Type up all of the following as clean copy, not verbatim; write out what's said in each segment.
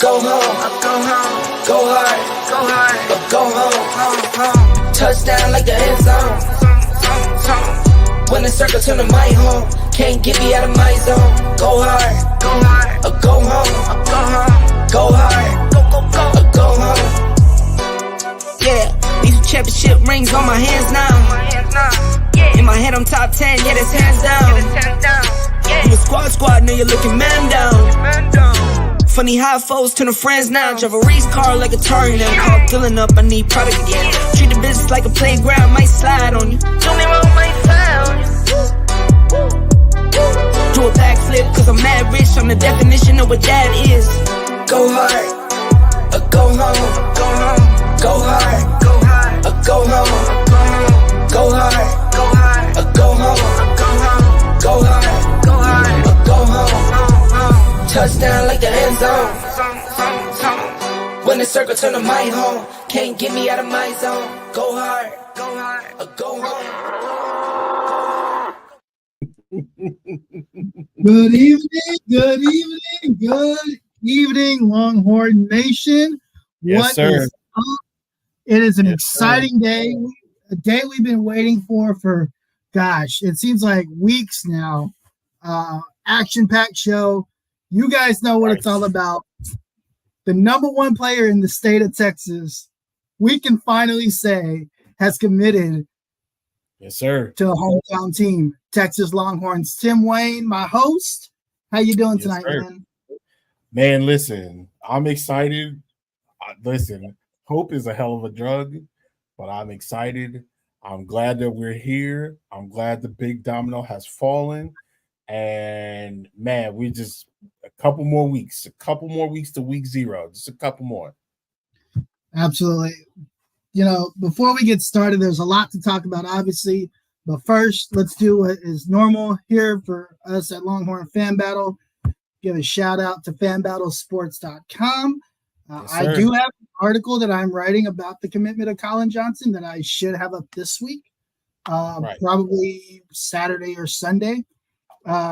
Go home, go hard, go home. Touchdown like the end zone. When the circle turn to my home, can't get me out of my zone. Go hard, go home, go hard, go home. Yeah, these championship rings on my hands now. In my head I'm top 10, yeah, that's hands down. You a squad, know you're looking man down. Funny how foes turn to friends now. Drive a race car like a Atari now. Call filling up, I need product again. Treat the business like a playground, might slide on you. Don't me wrong, might slide on you. Do a backflip, cause I'm mad rich. I'm the definition of what that is. Go hard, go home, go hard, go home, go hard, go hard, go hard, go home. Touchdown like the end zone. When the circle turn to my home, can't get me out of my zone. Go hard, go home. Good evening, Longhorn Nation. Yes, what sir. Is up? It is an Yes, exciting day, a day we've been waiting for, gosh, it seems like weeks now. Action-packed show. You guys know what it's all about. The number one player in the state of Texas, we can finally say, has committed Yes, sir. to a hometown team, Texas Longhorns. Tim Wayne, my host. How you doing tonight, sir. man? Man, listen, I'm excited. Listen, hope is a hell of a drug, but I'm excited. I'm glad that we're here. I'm glad the big domino has fallen. And man, we just a couple more weeks to week 0, just a couple more. Absolutely. You know, before we get started, there's a lot to talk about, obviously. But first, let's do what is normal here for us at Longhorn Fan Battle. Give a shout out to fanbattlesports.com. Yes, I sir. do have an article that I'm writing about the commitment of Colin Johnson that I should have up this week, Right. probably Saturday or Sunday.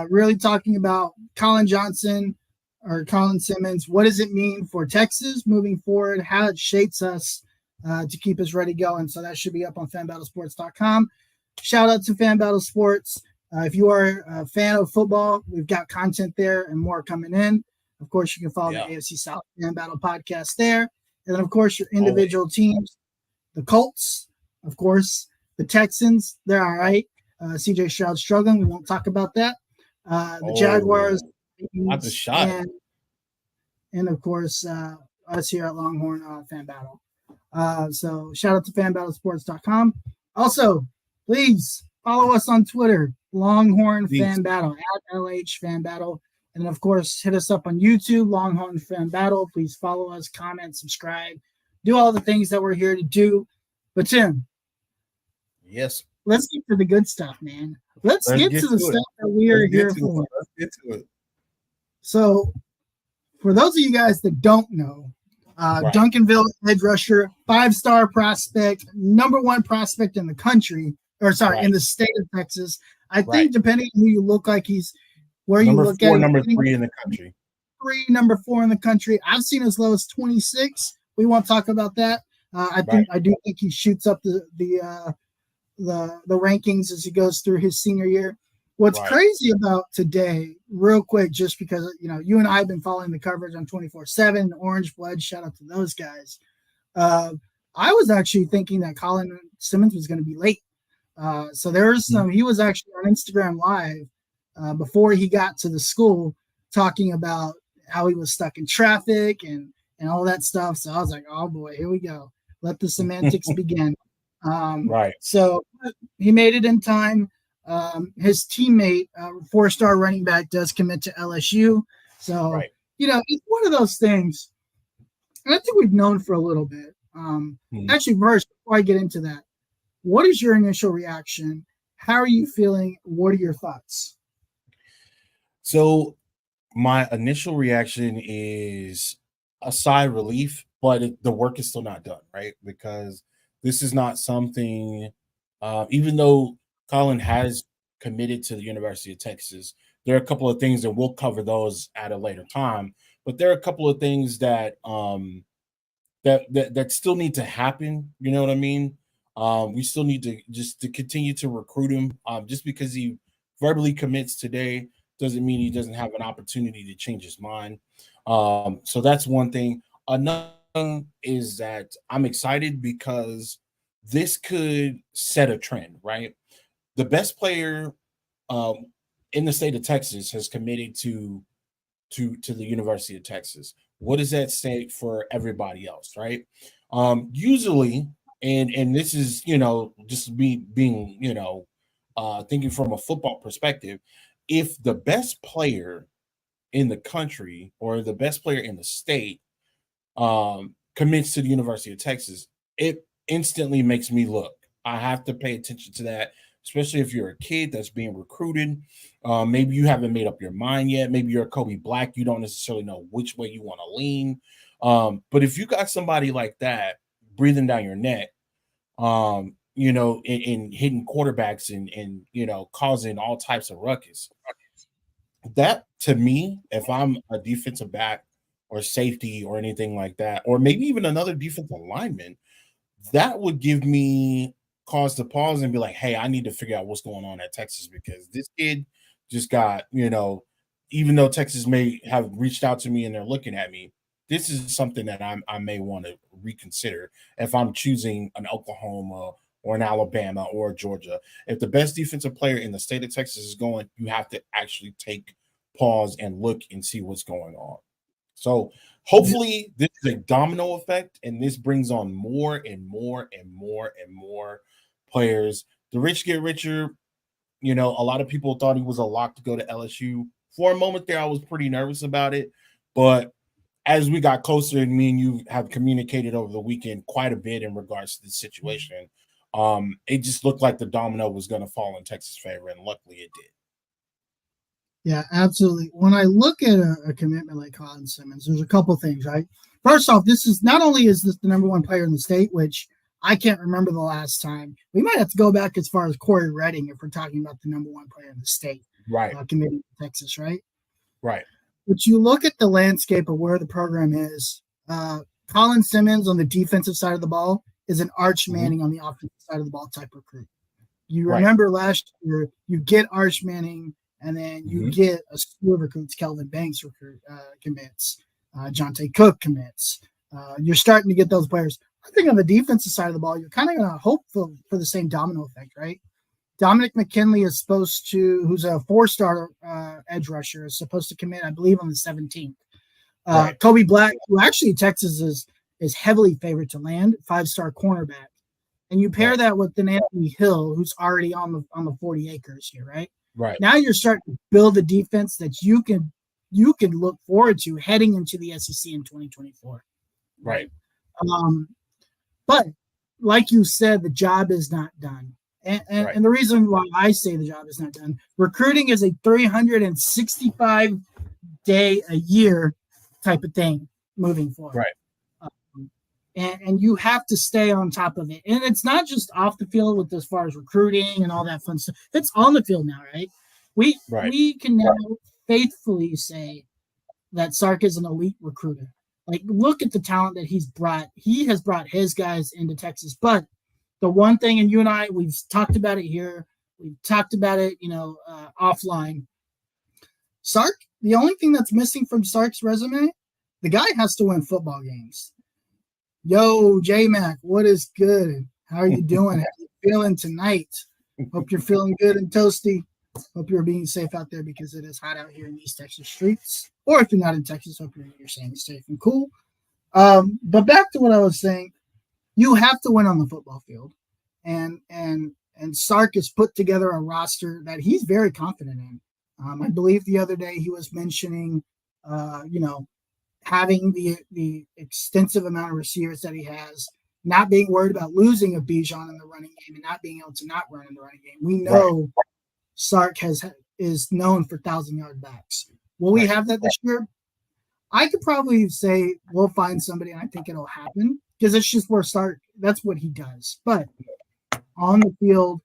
Really talking about Colin Johnson or Colin Simmons. What does it mean for Texas moving forward? How it shapes us to keep us ready going. So that should be up on fanbattlesports.com. Shout out to Fan Battle Sports. If you are a fan of football, we've got content there and more coming in. Of course, you can follow the AFC South Fan Battle podcast there. And then, of course, your individual teams, the Colts, of course, the Texans, they're all right. CJ Stroud struggling. We won't talk about that. The Jaguars, Not the shot. and of course, us here at Longhorn Fan Battle. So shout out to fanbattlesports.com. Also, please follow us on Twitter, Longhorn Fan Battle, at LH Fan Battle. And of course, hit us up on YouTube, Longhorn Fan Battle. Please follow us, comment, subscribe, do all the things that we're here to do. But Tim, yes, let's get to the good stuff, man. Let's get to the stuff that we are here for. Let's get to it. So, for those of you guys that don't know, Duncanville edge rusher, 5-star prospect, number 1 prospect in the country, in the state of Texas. I think depending on who you look like, he's where you look at number 3 in the country. Number 4 in the country. I've seen as low as 26. We won't talk about that. I do think he shoots up the rankings as he goes through his senior year. What's crazy about today, real quick, just because you and I have been following the coverage on 24/7, Orange Blood, shout out to those guys. I was actually thinking that Colin Simmons was going to be late. So there's he was actually on Instagram Live before he got to the school talking about how he was stuck in traffic and all that stuff. So I was like, oh boy, here we go. Let the semantics begin. So he made it in time. His teammate, 4-star running back, does commit to LSU. So, it's one of those things. And I think we've known for a little bit. Actually, first, before I get into that, what is your initial reaction? How are you feeling? What are your thoughts? So my initial reaction is a sigh of relief, but the work is still not done, right? Because this is not something, even though Colin has committed to the University of Texas, there are a couple of things, and we'll cover those at a later time, but there are a couple of things that that still need to happen. You know what I mean? We still need to continue to recruit him. Just because he verbally commits today doesn't mean he doesn't have an opportunity to change his mind. So that's one thing. Another thing is that I'm excited because this could set a trend, right? The best player in the state of Texas has committed to the University of Texas. What does that say for everybody else, right? Usually, and this is just me being thinking from a football perspective, if the best player in the country or the best player in the state commits to the University of Texas, it instantly makes me look. I have to pay attention to that, especially if you're a kid that's being recruited. Maybe you haven't made up your mind yet. Maybe you're a Kobe Black. You don't necessarily know which way you want to lean. But if you got somebody like that breathing down your neck, and hitting quarterbacks and causing all types of ruckus, that to me, if I'm a defensive back or safety or anything like that, or maybe even another defensive lineman, that would give me cause to pause and be like, hey, I need to figure out what's going on at Texas, because this kid just got, even though Texas may have reached out to me and they're looking at me, this is something that I may want to reconsider if I'm choosing an Oklahoma or an Alabama or a Georgia. If the best defensive player in the state of Texas is going, you have to actually take pause and look and see what's going on. So hopefully this is a domino effect, and this brings on more and more and more and more players. The rich get richer. A lot of people thought he was a lock to go to LSU. For a moment there, I was pretty nervous about it. But as we got closer, and me and you have communicated over the weekend quite a bit in regards to the situation, it just looked like the domino was going to fall in Texas' favor, and luckily it did. Yeah, absolutely. When I look at a commitment like Colin Simmons, there's a couple things, right? First off, this is not only is this the number one player in the state, which I can't remember the last time. We might have to go back as far as Corey Redding if we're talking about the number one player in the state. Right. Committed to Texas, right? Right. But you look at the landscape of where the program is. Colin Simmons on the defensive side of the ball is an Arch Manning on the offensive side of the ball type recruit. You remember last year, you get Arch Manning, and then you get a slew of recruits. Kelvin Banks commits. Jonte Cook commits. You're starting to get those players. I think on the defensive side of the ball, you're kind of going to hope for the same domino effect, right? Dominic McKinley is supposed to, who's a 4-star edge rusher, is supposed to commit, I believe, on the 17th. Kobe Black, who actually Texas is heavily favored to land, 5-star cornerback. And you pair that with an Anthony Hill, who's already on the 40 acres here, right? Right. Now you're starting to build a defense that you can look forward to heading into the SEC in 2024. Right. But like you said, the job is not done. And the reason why I say the job is not done, recruiting is a 365-day a year type of thing moving forward. Right. And you have to stay on top of it. And it's not just off the field with as far as recruiting and all that fun stuff. It's on the field now, right? We can now faithfully say that Sark is an elite recruiter. Like, look at the talent that he's brought. He has brought his guys into Texas. But the one thing, and you and I, we've talked about it here. We've talked about it, offline. Sark, the only thing that's missing from Sark's resume, the guy has to win football games. Yo, J-Mac, what is good? How are you doing? How are you feeling tonight? Hope you're feeling good and toasty. Hope you're being safe out there because it is hot out here in East Texas streets. Or if you're not in Texas, hope you're staying safe and cool. But back to what I was saying, you have to win on the football field. And Sark has put together a roster that he's very confident in. I believe the other day he was mentioning, having the extensive amount of receivers that he has, not being worried about losing a Bijan in the running game and not being able to not run in the running game. We know Sark is known for 1,000-yard backs. Will we have that this year? I could probably say we'll find somebody, and I think it'll happen because it's just where Sark, that's what he does. But on the field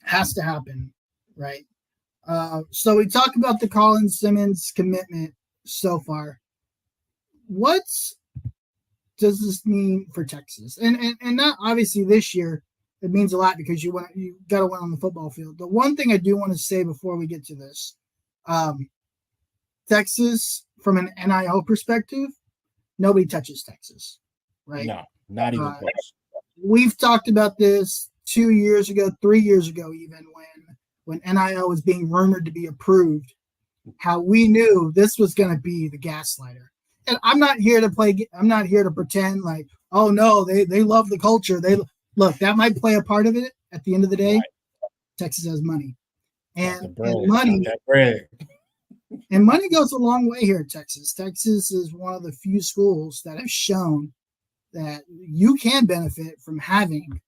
has to happen, right? So we talk about the Colin Simmons commitment so far. What does this mean for Texas? And not obviously this year. It means a lot because you got to win on the football field. The one thing I do want to say before we get to this, Texas, from an NIL perspective, nobody touches Texas, right? No, not even close. We've talked about this 2 years ago, 3 years ago, even when NIL was being rumored to be approved, how we knew this was going to be the gaslighter. And I'm not here to pretend like, oh no, they love the culture. Look, that might play a part of it. At the end of the day, Texas has money, and money goes a long way here at Texas. Texas is one of the few schools that have shown that you can benefit from having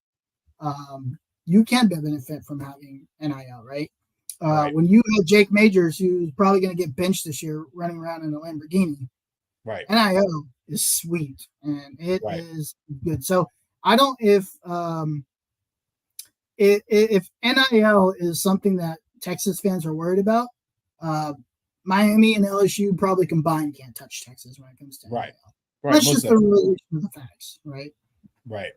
NIL, right? When you have Jake Majors, who's probably going to get benched this year, running around in a Lamborghini, NIL is sweet and it is good. So I don't if NIL is something that Texas fans are worried about, Miami and LSU probably combined can't touch Texas when it comes to NIL. That's just the relation of the facts, right? Right.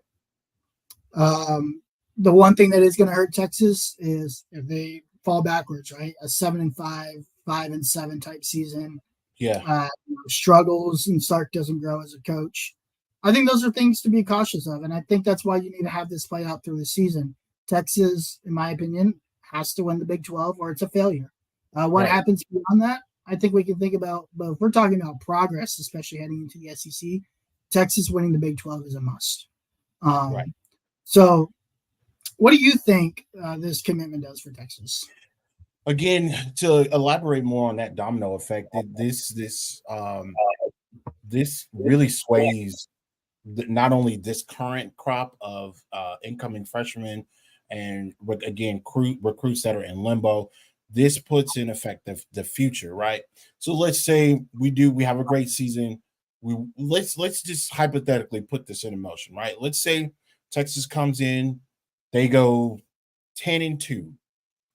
The one thing that is going to hurt Texas is if they fall backwards, right? A 7-5, 5-7 type season. Yeah. Struggles and Sark doesn't grow as a coach. I think those are things to be cautious of, and I think that's why you need to have this play out through the season. Texas, in my opinion, has to win the Big 12 or it's a failure. What happens beyond that, I think we can think about, but if we're talking about progress, especially heading into the SEC, Texas winning the Big 12 is a must. So what do you think this commitment does for Texas? Again, to elaborate more on that domino effect, this really sways not only this current crop of incoming freshmen and again recruits that are in limbo. This puts in effect the future, right? So let's say we have a great season, let's just hypothetically put this in motion, right? Let's say Texas comes in, they go 10-2,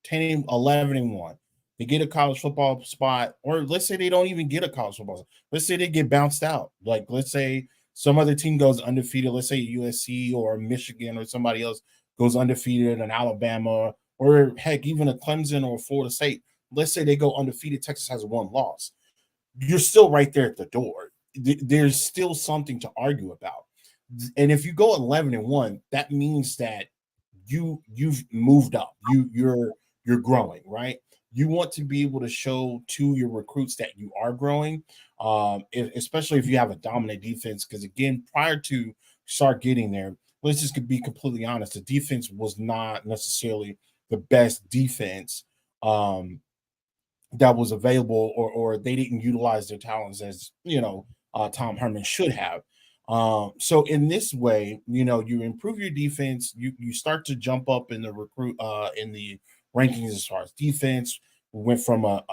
11-1. They get a college football spot, or let's say they don't even get a college football spot. Let's say they get bounced out. Like, let's say some other team goes undefeated. Let's say USC or Michigan or somebody else goes undefeated, and Alabama, or heck, even a Clemson or Florida State. Let's say they go undefeated. Texas has one loss. You're still right there at the door. There's still something to argue about. And if you go 11-1, that means that you've moved up. You're growing, right? You want to be able to show to your recruits that you are growing, especially if you have a dominant defense. Because again, prior to start getting there, let's just be completely honest, the defense was not necessarily the best defense that was available, or they didn't utilize their talents as Tom Herman should have. So in this way, you improve your defense, you start to jump up in the in the rankings as far as defense. We went from a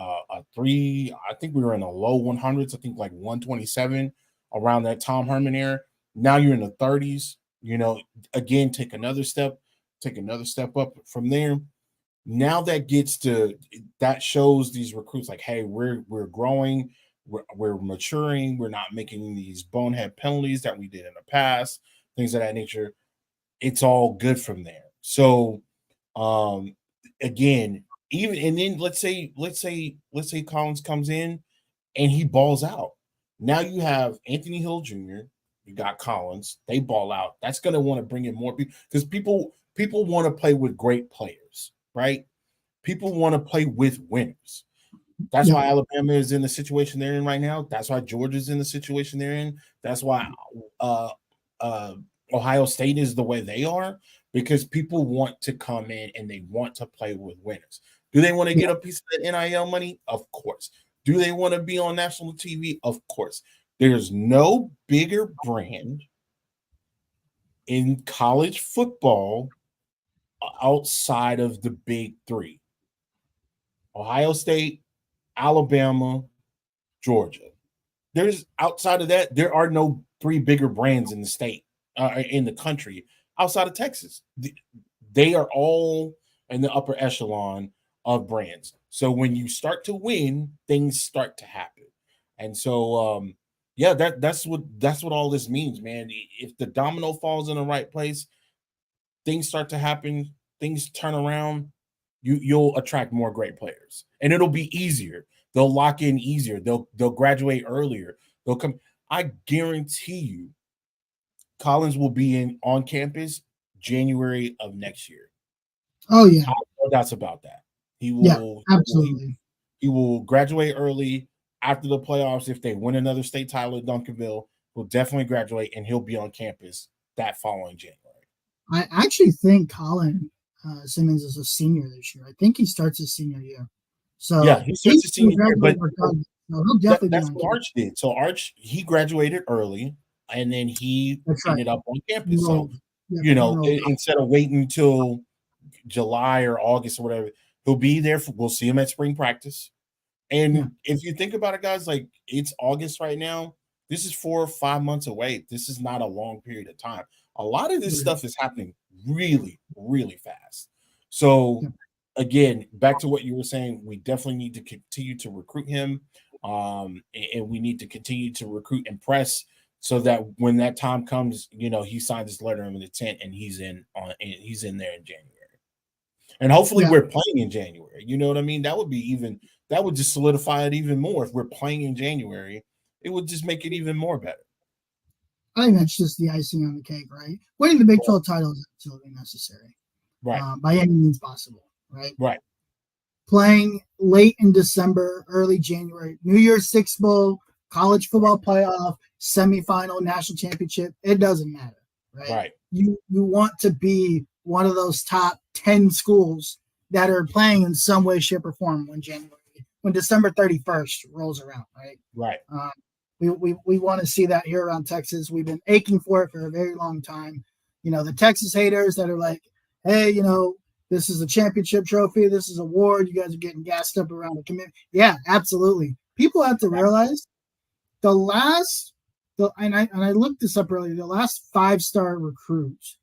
3, I think we were in the low 100s, I think like 127 around that Tom Herman era. Now you're in the 30s, again, take another step up from there. Now that shows these recruits like, hey, we're growing, we're maturing, we're not making these bonehead penalties that we did in the past, things of that nature. It's all good from there. So again, even, and then let's say Collins comes in and he balls out. Now you have Anthony Hill Jr., you got Collins, they ball out. That's going to want to bring in more people, because people want to play with great players, right? People want to play with winners. That's why Alabama is in the situation they're in right now. That's why Georgia's in the situation they're in. That's why Ohio State is the way they are, because people want to come in and they want to play with winners. Do they want to get a piece of the NIL money? Of course. Do they want to be on national TV? Of course. There's no bigger brand in college football outside of the big three: Ohio State, Alabama, Georgia. There's, outside of that, there are no 3 bigger brands in the state, in the country, outside of Texas. They are all in the upper echelon of brands. So when you start to win, things start to happen. And so that's what all this means, man. If the domino falls in the right place, things start to happen, things turn around, you'll attract more great players, and it'll be easier. They'll lock in easier. They'll graduate earlier. They'll come. I guarantee you, Collins will be on campus January of next year. Oh yeah, no doubts about that. He will. Yeah, absolutely. He will graduate early after the playoffs. If they win another state title at Duncanville, he'll definitely graduate, and he'll be on campus that following January. I actually think Colin Simmons is a senior this year. I think he starts his senior year. So yeah, he starts his senior year, but he'll definitely that's what Arch did. So Arch, he graduated early, and then he ended up on campus. So instead of waiting until July or August or whatever, he'll be there. We'll see him at spring practice. And if you think about it, guys, like, it's August right now. This is 4 or 5 months away. This is not a long period of time. A lot of this stuff is happening really, really fast. So again, back to what you were saying, we definitely need to continue to recruit him. And we need to continue to recruit and press, so that when that time comes, he signs his letter of intent and he's in there in January. And hopefully we're playing in January. You know what I mean? That would just solidify it even more. If we're playing in January, it would just make it even more better. I think that's just the icing on the cake, right? Winning the Big 12 title is absolutely necessary, right? By any means possible, right? Right. Playing late in December, early January, New Year's Six Bowl, college football playoff, semifinal, national championship, it doesn't matter, right? Right. You want to be one of those top 10 schools that are playing in some way, shape, or form when December 31st rolls around, right? Right. We want to see that here around Texas. We've been aching for it for a very long time. The Texas haters that are like, hey, this is a championship trophy. This is an award. You guys are getting gassed up around the community. Yeah, absolutely. People have to realize the last and I looked this up earlier. The last 5-star recruit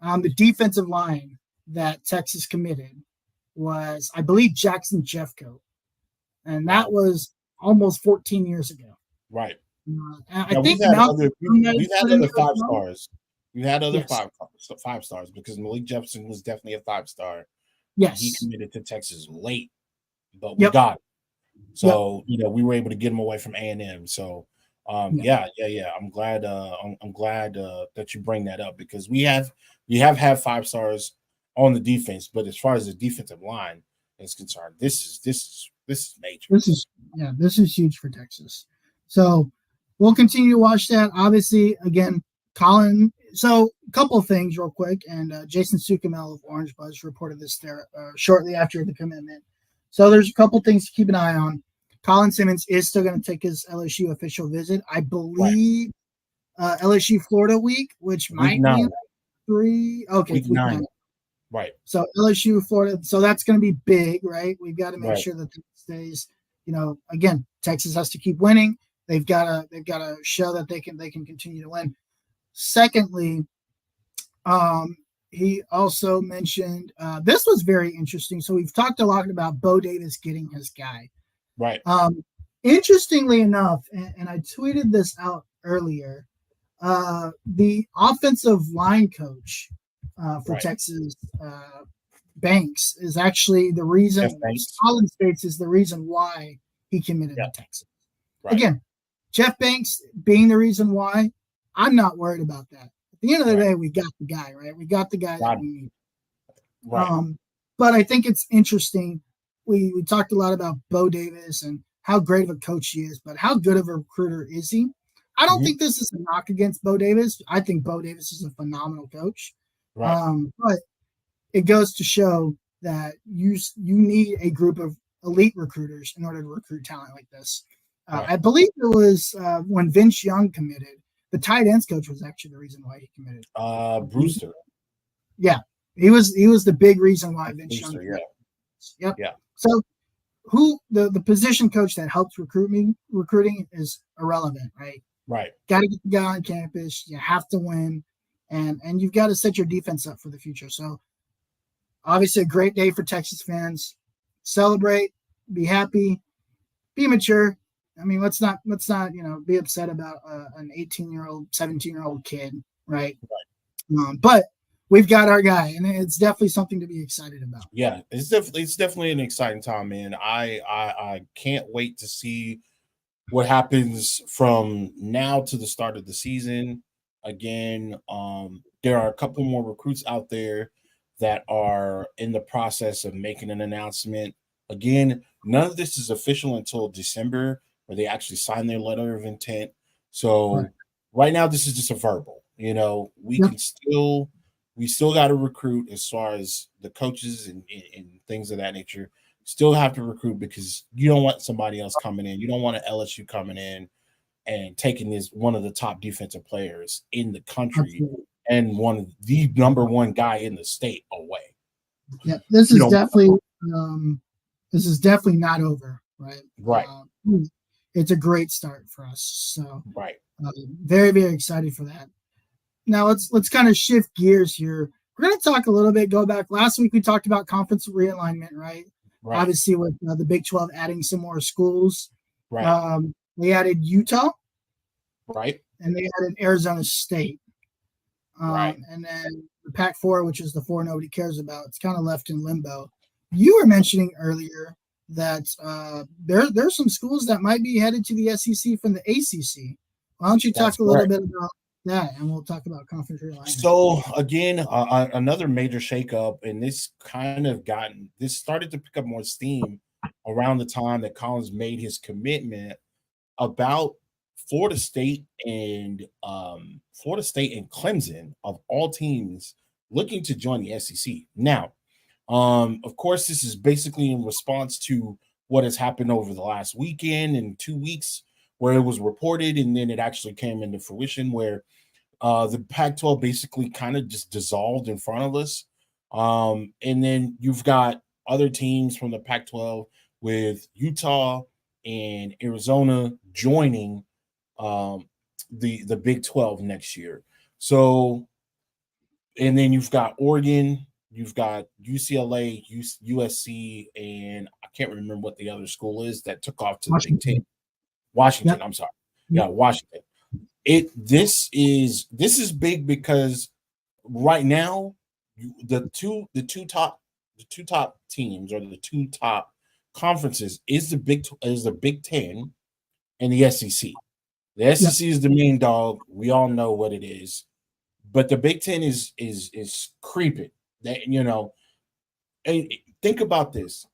on the defensive line that Texas committed was, I believe, Jackson Jeffcoat, and that was almost 14 years ago. Right. I Now, think we've had other five 5 stars. We've had other Yes. five stars because Malik Jefferson was definitely a 5-star. Yes. He committed to Texas late, but we Yep. got him. So we were able to get him away from A&M. So yeah. I'm glad that you bring that up because we have had 5 stars on the defense, but as far as the defensive line is concerned, this is major. This is huge for Texas. So we'll continue to watch that. Obviously, again, Colin. So a couple of things real quick, and Jason Sukamel of Orange Buzz reported this there shortly after the commitment. So there's a couple things to keep an eye on. Colin Simmons is still going to take his LSU official visit. I believe LSU Florida week, which might be 3. Okay, week 9. Right. So LSU Florida. So that's going to be big, right? We've got to make Right. sure that it stays. Again, Texas has to keep winning. They've got to show that they can continue to win. Secondly, he also mentioned this was very interesting. So we've talked a lot about Bo Davis getting his guy. Right. Interestingly enough, and I tweeted this out earlier, the offensive line coach for Texas, Banks, is actually the reason. Colin states is the reason why he committed to Texas. Right. Again, Jeff Banks being the reason why, I'm not worried about that. At the end of the day, we got the guy, right? We got the guy that we need. Right. But I think it's interesting. We talked a lot about Bo Davis and how great of a coach he is, but how good of a recruiter is he? I don't think this is a knock against Bo Davis. I think Bo Davis is a phenomenal coach. Right. But it goes to show that you need a group of elite recruiters in order to recruit talent like this. I believe it was when Vince Young committed, the tight ends coach was actually the reason why he committed. Brewster. Yeah. He was the big reason why Vince Young committed. Yep. Yeah. So who the position coach that helps recruiting is irrelevant, right? Right. Got to get the guy on campus. You have to win, and you've got to set your defense up for the future. So obviously a great day for Texas fans. Celebrate, be happy, be mature. I mean, let's not be upset about an 18-year-old, 17-year-old kid, right? But we've got our guy, and it's definitely something to be excited about. Yeah, it's definitely an exciting time, man. I can't wait to see what happens from now to the start of the season. Again, there are a couple more recruits out there that are in the process of making an announcement. Again, none of this is official until December, where they actually sign their letter of intent. So right now, this is just a verbal. We still got to recruit as far as the coaches and things of that nature. Still have to recruit because you don't want somebody else coming in. You don't want an LSU coming in and taking one of the top defensive players in the country and one of the number one guy in the state away. Yeah, this is definitely not over, right? Right. It's a great start for us. So very, very excited for that. Now let's kind of shift gears here. We're going to talk a little bit. Go back last week. We talked about conference realignment, right? Obviously, with the Big 12 adding some more schools. Right. They added Utah. Right. And they added Arizona State. Right. And then the Pac-4, which is the 4 nobody cares about, it's kind of left in limbo. You were mentioning earlier that there's some schools that might be headed to the SEC from the ACC. Why don't you talk a little bit about that, and we'll talk about conference realignment. So again, another major shakeup, and this started to pick up more steam around the time that Collins made his commitment about Florida State and Clemson, of all teams, looking to join the SEC. Now, of course, this is basically in response to what has happened over the last weekend and 2 weeks, where it was reported and then it actually came into fruition, where the Pac-12 basically kind of just dissolved in front of us. And then you've got other teams from the Pac-12 with Utah and Arizona joining the Big 12 next year. So, and then you've got Oregon, you've got UCLA, USC, and I can't remember what the other school is that took off to the Big Ten. Washington, Yep. I'm sorry. Yep. Yeah, Washington. This is big because right now the two top teams, or the two top conferences, is the Big Ten and the SEC. The SEC is the main dog. We all know what it is, but the Big Ten is creeping. That, and think about this: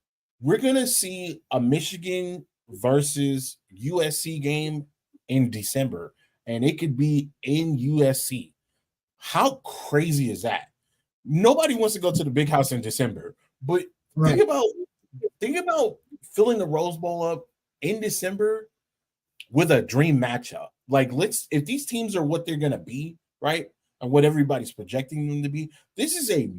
we're gonna see a Michigan versus USC game in December, and it could be in USC. How crazy is that? Nobody wants to go to the big house in December, but think about filling the Rose Bowl up in December with a dream matchup. Like, if these teams are what they're gonna be, right, and what everybody's projecting them to be, this is a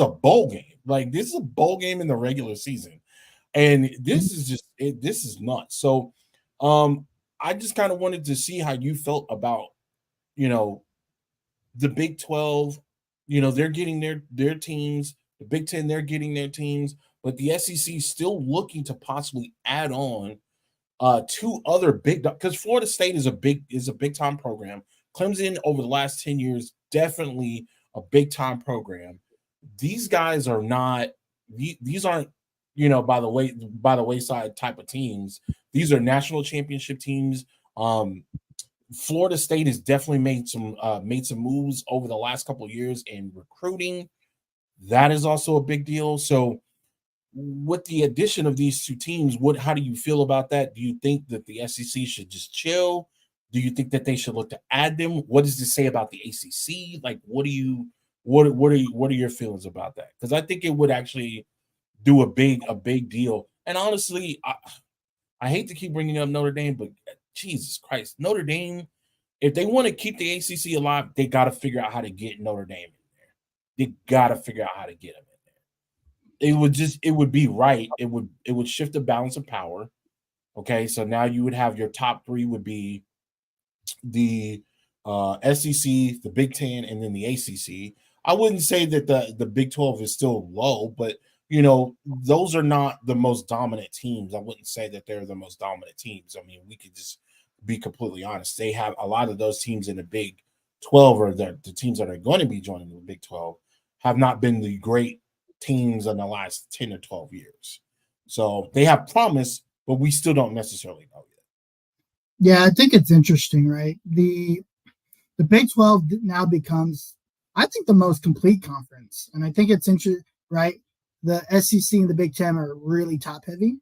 bowl game. Like, this is a bowl game in the regular season, and this is nuts. So, I just kind of wanted to see how you felt about, the Big 12. They're getting their teams. The Big 10, they're getting their teams, but the SEC still looking to possibly add on two other big, because Florida State is a big time program. Clemson over the last 10 years, definitely a big time program. These guys are not, these aren't, by the wayside type of teams. These are national championship teams. Florida State has definitely made some moves over the last couple of years in recruiting. That is also a big deal. So, with the addition of these two teams, how do you feel about that? Do you think that the SEC should just chill? Do you think that they should look to add them? What does this say about the ACC? Like, what are your feelings about that? Because I think it would actually do a big deal. And honestly, I hate to keep bringing up Notre Dame, but Jesus Christ, Notre Dame, if they want to keep the ACC alive, they got to figure out how to get Notre Dame in there. They got to figure out how to get them in there. It would be right. It would shift the balance of power. Okay, so now you would have your top three would be the SEC, the Big Ten, and then the ACC. I wouldn't say that the Big 12 is still low, but those are not the most dominant teams. I wouldn't say that they're the most dominant teams. I mean, we could just be completely honest. They have a lot of those teams in the Big 12, or the teams that are going to be joining the Big 12, have not been the great teams in the last 10 or 12 years. So they have promise, but we still don't necessarily know yet. Yeah, I think it's interesting, right? The Big 12 now becomes, I think, the most complete conference. And I think it's interesting, right? The SEC and the Big Ten are really top heavy.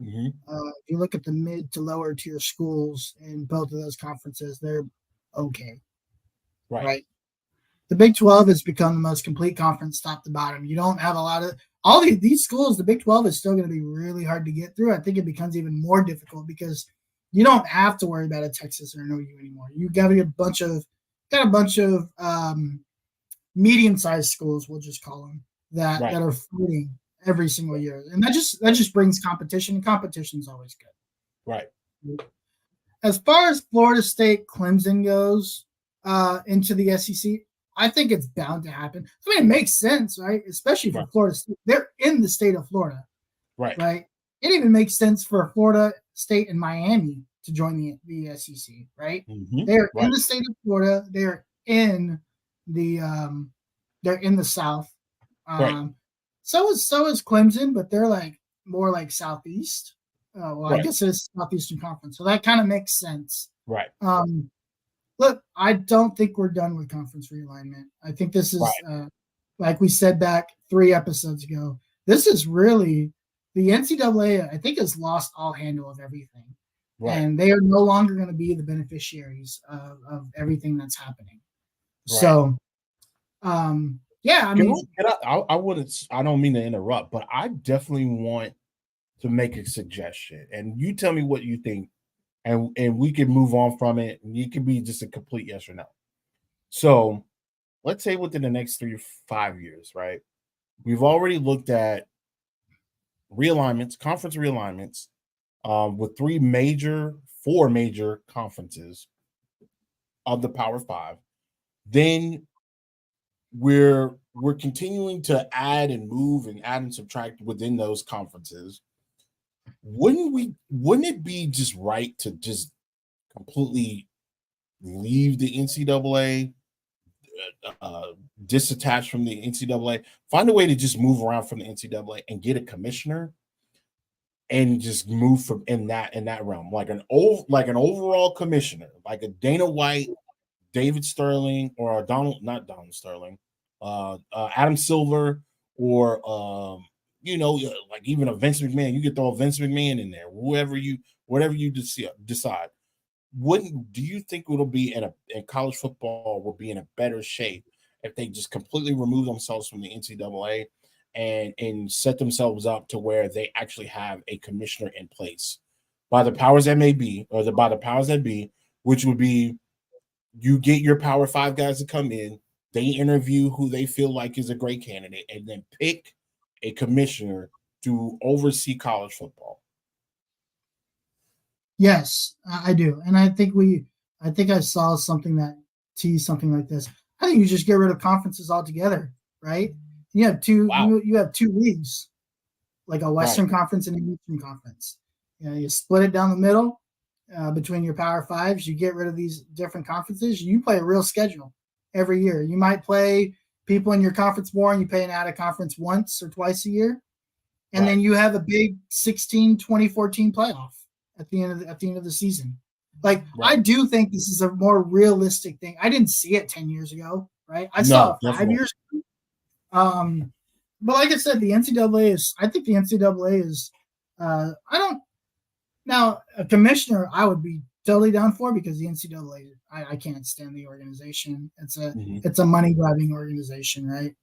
Mm-hmm. If you look at the mid to lower tier schools in both of those conferences, they're okay. Right. The Big 12 has become the most complete conference, top to bottom. You don't have a lot of all these schools. The Big 12 is still going to be really hard to get through. I think it becomes even more difficult because you don't have to worry about a Texas or an OU anymore. You got a bunch of medium-sized schools, we'll just call them, that are fighting every single year, and that just brings competition. And competition is always good. Right. As far as Florida State, Clemson goes into the SEC, I think it's bound to happen. I mean, it makes sense, right? Especially for Florida State. They're in the state of Florida. Right. It even makes sense for Florida State and Miami to join the SEC, right? Mm-hmm. They're in the state of Florida. They're in the South. So is Clemson, but they're like more like Southeast. I guess it's Southeastern Conference. So that kind of makes sense. Right. Look, I don't think we're done with conference realignment. I think this is, like we said back 3 episodes ago, this is really the NCAA, I think, has lost all handle of everything. Right. And they are no longer going to be the beneficiaries of everything that's happening. Right. So, yeah, I mean, I don't mean to interrupt, but I definitely want to make a suggestion, and you tell me what you think, and we can move on from it. And it could be just a complete yes or no. So, let's say within the next 3 to 5 years, right? We've already looked at realignments, conference realignments, with 3 major 4 major conferences of the Power 5. Then we're continuing to add and move and add and subtract within those conferences. Wouldn't it be just right to just completely leave the NCAA, disattach from the NCAA, find a way to just move around from the NCAA and get a commissioner and just move from in that realm, like an overall commissioner, like a Dana White, David Sterling, or a not Donald Sterling, Adam Silver, or like even a Vince McMahon. You could throw a Vince McMahon in there, whatever you decide. Do you think it'll be in college football will be in a better shape if they just completely remove themselves from the NCAA and set themselves up to where they actually have a commissioner in place by the powers that may be, by the powers that be, which would be you get your Power 5 guys to come in, they interview who they feel like is a great candidate, and then pick a commissioner to oversee college football. Yes, I do. And I think I saw something that teased something like this. I think you just get rid of conferences altogether, right? You have two you have 2 leagues, like a Western Conference and an Eastern Conference. You split it down the middle between your Power 5s. You get rid of these different conferences. You play a real schedule every year. You might play people in your conference more, and you play an out of conference once or twice a year. And then you have a big 16, 2014 playoff at the end of the season. Like, I do think this is a more realistic thing. I didn't see it 10 years ago, right? I saw it 5 years ago. But like I said, I think the NCAA is now a commissioner I would be totally down for, because the NCAA, I can't stand the organization. It's a money grabbing organization, right?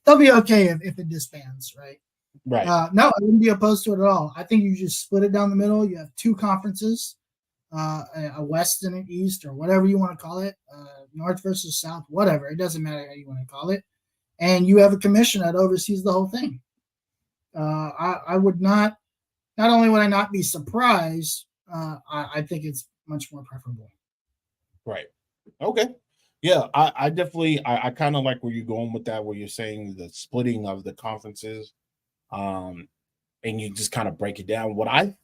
They'll be okay if it disbands, right? Right. No, I wouldn't be opposed to it at all. I think you just split it down the middle. You have 2 conferences, a West and an East, or whatever you want to call it, North versus South, whatever. It doesn't matter how you want to call it. And you have a commission that oversees the whole thing. I would not only would I not be surprised, I think it's much more preferable. Right. Okay. Yeah, I definitely I kind of like where you're going with that, where you're saying the splitting of the conferences, and you just kind of break it down. What I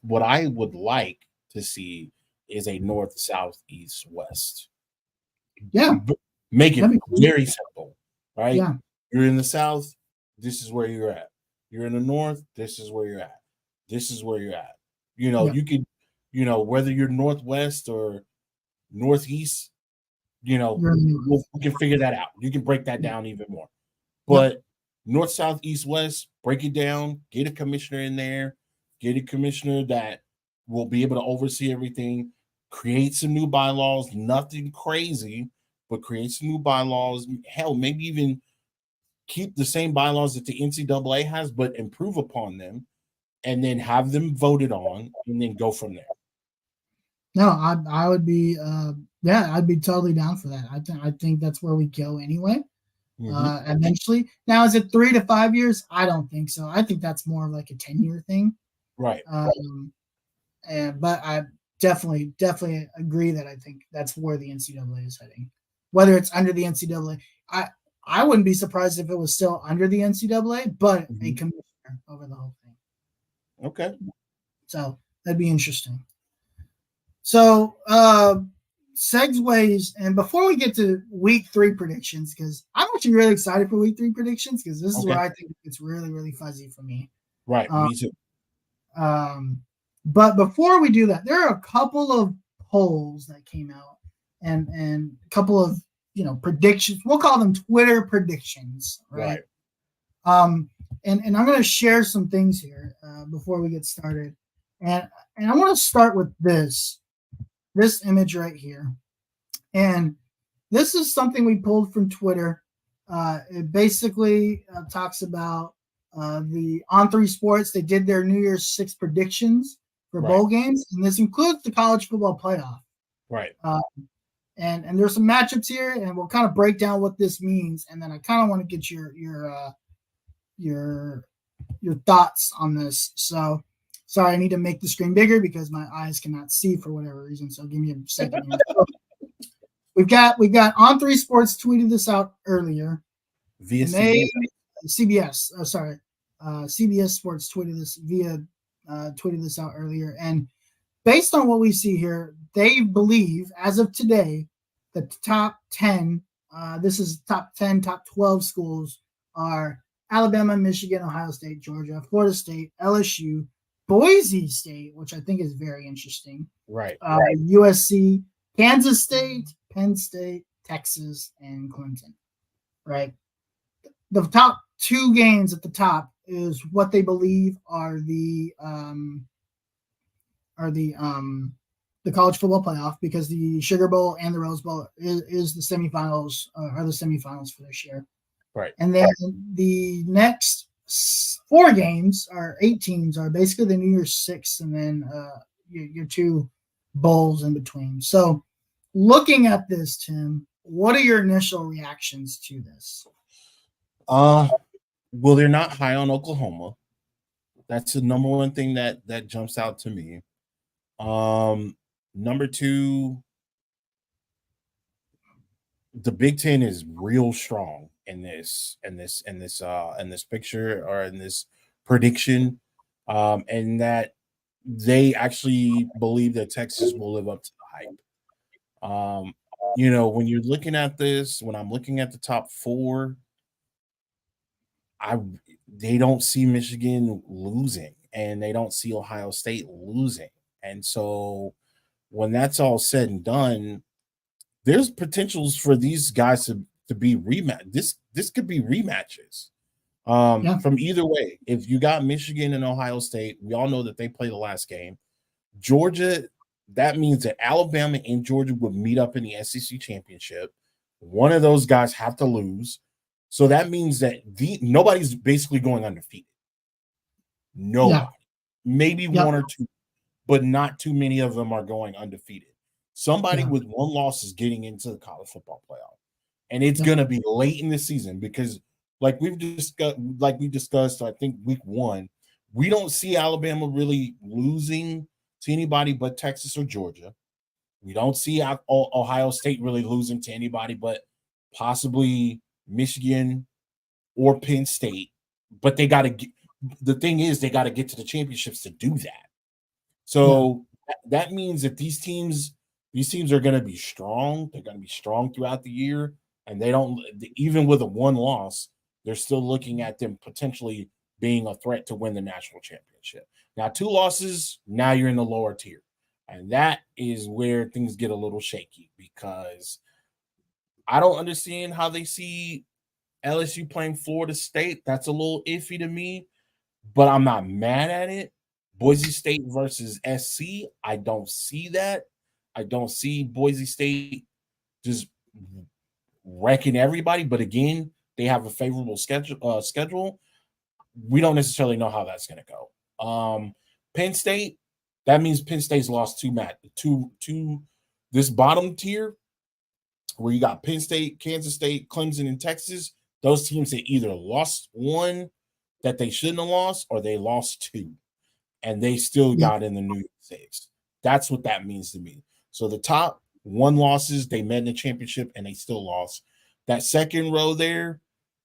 would like to see is a North, South, East, West. Yeah. Make it very simple, right? Yeah. You're in the South, this is where you're at. You're in the North, this is where you're at. This is where you're at. You could, whether you're Northwest or Northeast, we can figure that out. You can break that down even more. But North, South, East, West, break it down, get a commissioner in there, get a commissioner that will be able to oversee everything, create some new bylaws, nothing crazy, but create some new bylaws. Hell, maybe even keep the same bylaws that the NCAA has, but improve upon them, and then have them voted on, and then go from there. No, I would be I'd be totally down for that. I think that's where we go anyway. Eventually. Now, is it 3 to 5 years? I don't think so. I think that's more of like a 10-year thing. Right. But I definitely agree that I think that's where the NCAA is heading. Whether it's under the NCAA, I wouldn't be surprised if it was still under the NCAA, but a commissioner over the whole thing. Okay. So that'd be interesting. So segues, and before we get to week 3 predictions, because I'm actually really excited for week 3 predictions, because this is where I think it's really, really fuzzy for me. Right, me too. But before we do that, there are a couple of polls that came out, and a couple of predictions. We'll call them Twitter predictions, right? And I'm going to share some things here before we get started, and I want to start with this image right here, and this is something we pulled from Twitter. It basically talks about the On3 Sports. They did their New Year's 6 predictions for bowl games, and this includes the college football playoff. Right. And there's some matchups here, and we'll kind of break down what this means, and then I kind of want to get your thoughts on this. So Sorry, I need to make the screen bigger because my eyes cannot see for whatever reason. So give me a second here. We've got On3 Sports tweeted this out earlier. Via CBS. CBS Sports tweeted this out earlier, and based on what we see here, they believe as of today that the top 10, this is top 10, top 12 schools are Alabama, Michigan, Ohio State, Georgia, Florida State, LSU, Boise State, which I think is very interesting. Right. USC, Kansas State, Penn State, Texas, and Clemson. Right. The top 2 games at the top is what they believe are the college football playoff, because the Sugar Bowl and the Rose Bowl is the semifinals, are the semifinals for this year. Right. And then the next 4 games, or 8 teams, are basically the New Year's 6, and then your 2 bowls in between. So looking at this, Tim, what are your initial reactions to this? Well, they're not high on Oklahoma. That's the number one thing that jumps out to me. Number 2, the Big Ten is real strong in this picture, or in this prediction, and that they actually believe that Texas will live up to the hype. When you're looking at this, when I'm looking at the top 4, they don't see Michigan losing, and they don't see Ohio State losing. And so when that's all said and done, there's potentials for these guys to be rematch. This could be rematches from either way. If you got Michigan and Ohio State, we all know that they play the last game. Georgia, that means that Alabama and Georgia would meet up in the SEC championship. One of those guys have to lose. So that means that nobody's basically going undefeated. Nobody. Maybe 1 or 2, but not too many of them are going undefeated. Somebody with 1 loss is getting into the college football playoff. And it's going to be late in the season, because like we discussed, I think week 1, we don't see Alabama really losing to anybody but Texas or Georgia. We don't see Ohio State really losing to anybody but possibly Michigan or Penn State. But they got to the thing is, they got to get to the championships to do that. So that means that these teams are going to be strong. They're going to be strong throughout the year, and they don't, even with a 1 loss, they're still looking at them potentially being a threat to win the national championship. Now, 2 losses, now you're in the lower tier, and that is where things get a little shaky, because I don't understand how they see LSU playing Florida State. That's a little iffy to me, but I'm not mad at it. Boise State versus SC, I don't see that. I don't see Boise State just wrecking everybody. But again, they have a favorable schedule. We don't necessarily know how that's going to go. Penn State, that means Penn State's lost 2 this bottom tier, where you got Penn State, Kansas State, Clemson, and Texas. Those teams, they either lost 1 that they shouldn't have lost, or they lost 2. And they still got in the New Year's 6. That's what that means to me. So the top 1 losses, they met in the championship and they still lost. That second row there,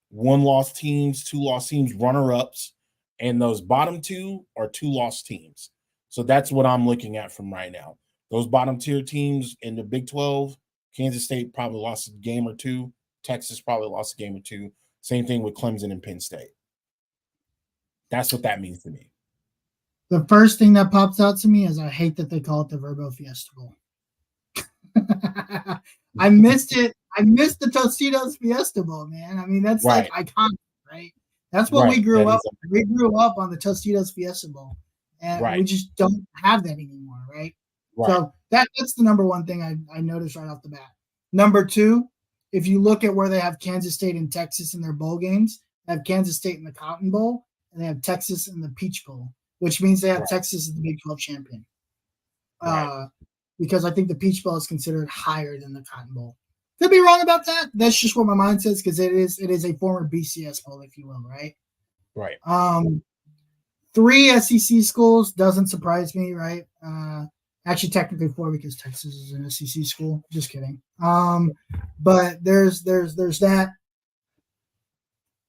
1 loss teams, 2 loss teams, runner-ups, and those bottom 2 are 2 lost teams. So that's what I'm looking at from right now. Those bottom tier teams in the Big 12, Kansas State probably lost a game or 2. Texas probably lost a game or 2. Same thing with Clemson and Penn State. That's what that means to me. The first thing that pops out to me is I hate that they call it the Verbo Fiesta Bowl. I missed it. I missed the Tostitos Fiesta Bowl, man. I mean, that's like iconic, right? That's what we grew up. We grew up on the Tostitos Fiesta Bowl, and we just don't have that anymore, right? So that's the number one thing I noticed right off the bat. Number 2, if you look at where they have Kansas State and Texas in their bowl games, they have Kansas State in the Cotton Bowl, and they have Texas in the Peach Bowl, which means they have Texas as the Big 12 champion. Because I think the Peach Bowl is considered higher than the Cotton Bowl. Could be wrong about that. That's just what my mind says, because it is a former BCS bowl, if you will, right? Right. 3 SEC schools doesn't surprise me, right? Actually, technically 4 because Texas is an SEC school. Just kidding. But there's that.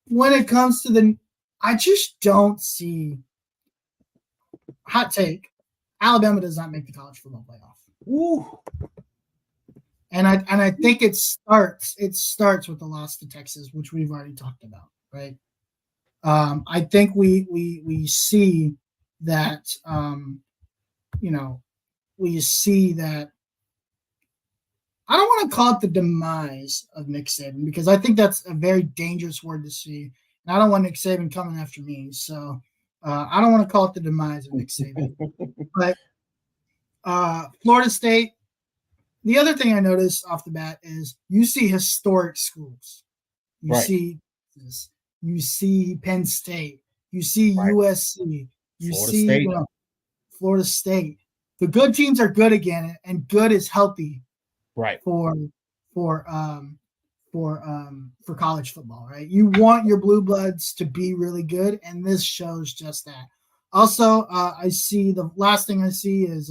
When it comes to I just don't see. Hot take: Alabama does not make the college football playoff. Ooh. And I think it starts with the loss to Texas, which we've already talked about, right? I think we see that we see that. I don't want to call it the demise of Nick Saban because I think that's a very dangerous word to see, and I don't want Nick Saban coming after me. So I don't want to call it the demise of Nick Saban. But Florida State. The other thing I noticed off the bat is you see historic schools. You see Penn State. You see USC. You see Florida State. The good teams are good again, and good is healthy. Right. For college football, right? You want your blue bloods to be really good, and this shows just that. Also, I see the last thing I see is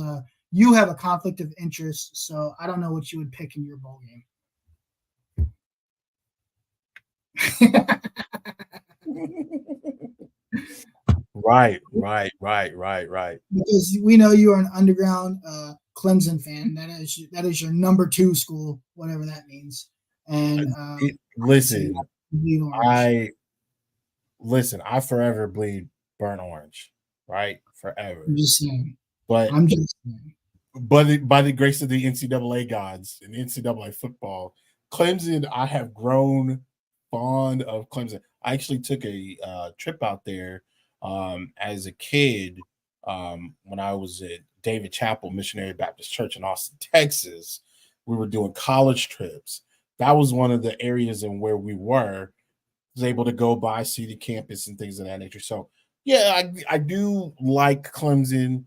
you have a conflict of interest, so I don't know what you would pick in your bowl game. Right. Because we know you are an underground Clemson fan. That is your number 2 school, whatever that means. And I forever bleed burnt orange, right? Forever. I'm just saying. But I'm just saying. But by the grace of the NCAA gods and NCAA football, Clemson, I have grown fond of Clemson. I actually took a trip out there as a kid when I was at David Chapel Missionary Baptist Church in Austin, Texas. We were doing college trips. That was one of the areas in where we was able to go by, see the campus and things of that nature. So, yeah, I do like Clemson.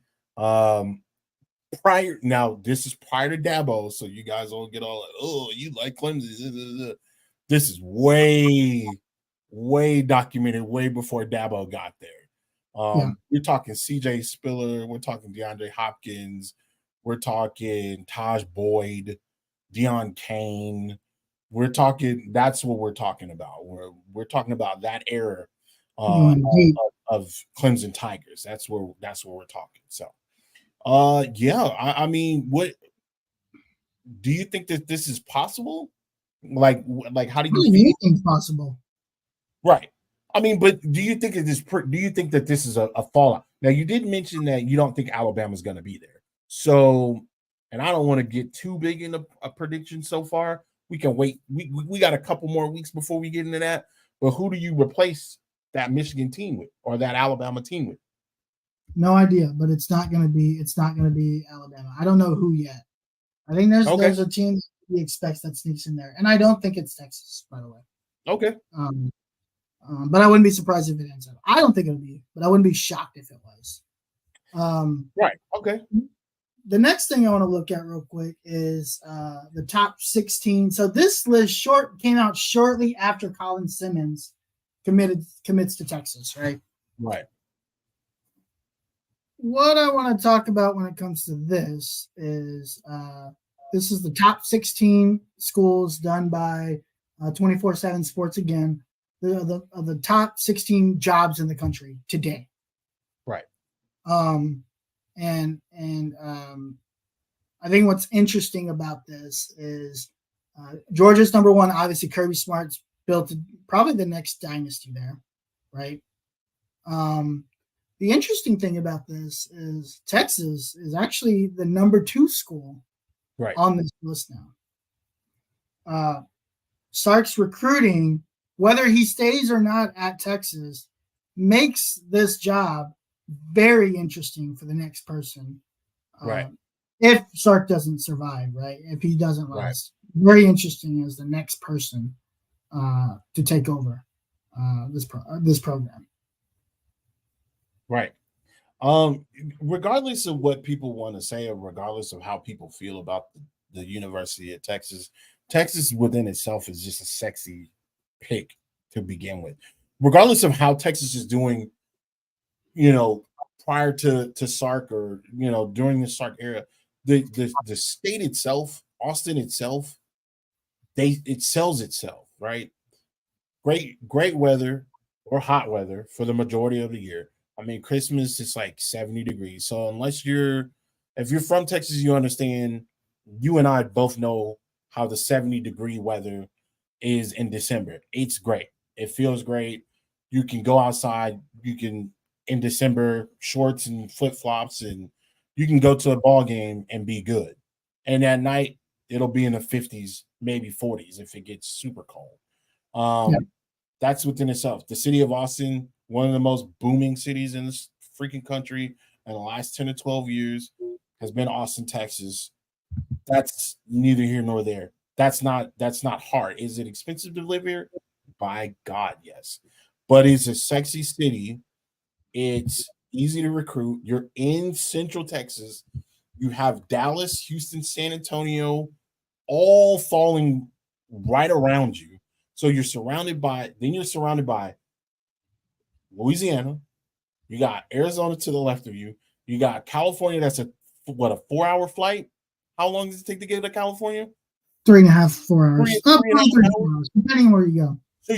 This is prior to Dabo, so you guys don't get all like, oh, you like Clemson. This is way documented, way before Dabo got there. We're talking CJ Spiller, we're talking DeAndre Hopkins, we're talking Taj Boyd, Deion Kane. That's what we're talking about. We're talking about that era of Clemson Tigers. That's where we're talking. So I mean, what do you think that this is possible? Like how do you feel? Anything's possible? Right. I mean, but do you think that this is a fallout? Now, you did mention that you don't think Alabama's going to be there. So, and I don't want to get too big in a prediction so far. We can wait. We got a couple more weeks before we get into that. But who do you replace that Michigan team with or that Alabama team with? No idea, but it's not going to be Alabama. I don't know who yet. I think there's a team that he expects that sneaks in there, and I don't think it's Texas, by the way. Okay. But I wouldn't be surprised if it ends up. I don't think it'll be, but I wouldn't be shocked if it was. Right. Okay. The next thing I want to look at real quick is the top 16. So this list came out shortly after Colin Simmons commits to Texas, right? Right. What I want to talk about when it comes to this is the top 16 schools done by 24/7 Sports again. The top 16 jobs in the country today. Right. And I think what's interesting about this is Georgia's number 1. Obviously, Kirby Smart's built probably the next dynasty there, right? The interesting thing about this is Texas is actually the number 2 school on this list now. Sark's recruiting, whether he stays or not at Texas, makes this job very interesting for the next person. Right. If Sark doesn't survive, right? If he doesn't last, very interesting as the next person to take over this program. Right. Regardless of what people want to say, or regardless of how people feel about the University of Texas, Texas within itself is just a sexy pick to begin with. Regardless of how Texas is doing you know, prior to Sark, or during the Sark era, the state itself, Austin itself, it sells itself, right? Great weather or hot weather for the majority of the year. I mean, Christmas is like 70 degrees. So if you're from Texas, you understand. You and I both know how the 70-degree weather is in December. It's great. It feels great. You can go outside. You can, in December, shorts and flip flops, and you can go to a ball game and be good. And at night, it'll be in the 50s, maybe 40s if it gets super cold. Yeah. That's within itself. The city of Austin, one of the most booming cities in this freaking country in the last 10 to 12 years, has been Austin, Texas. That's neither here nor there. That's not hard. Is it expensive to live here? By God, yes. But it's a sexy city. It's easy to recruit. You're in Central Texas. You have Dallas, Houston, San Antonio, all falling right around you. So you're surrounded by Louisiana. You got Arizona to the left of you. You got California. That's a 4-hour flight. How long does it take to get to California? 3.5, 4 hours. Three, Up three and a to half 3 hours, depending on where you go. So